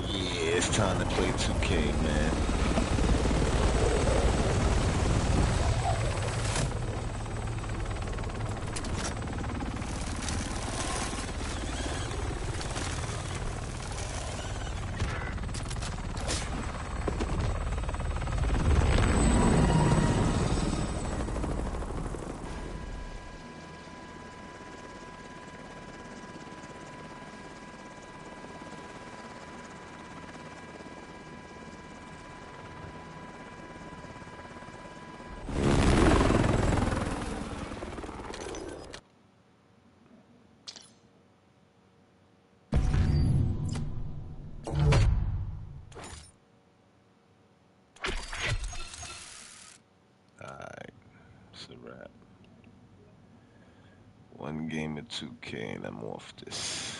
Yeah, it's time to play 2K, man. Alright, it's a wrap. One game of 2K and I'm off this.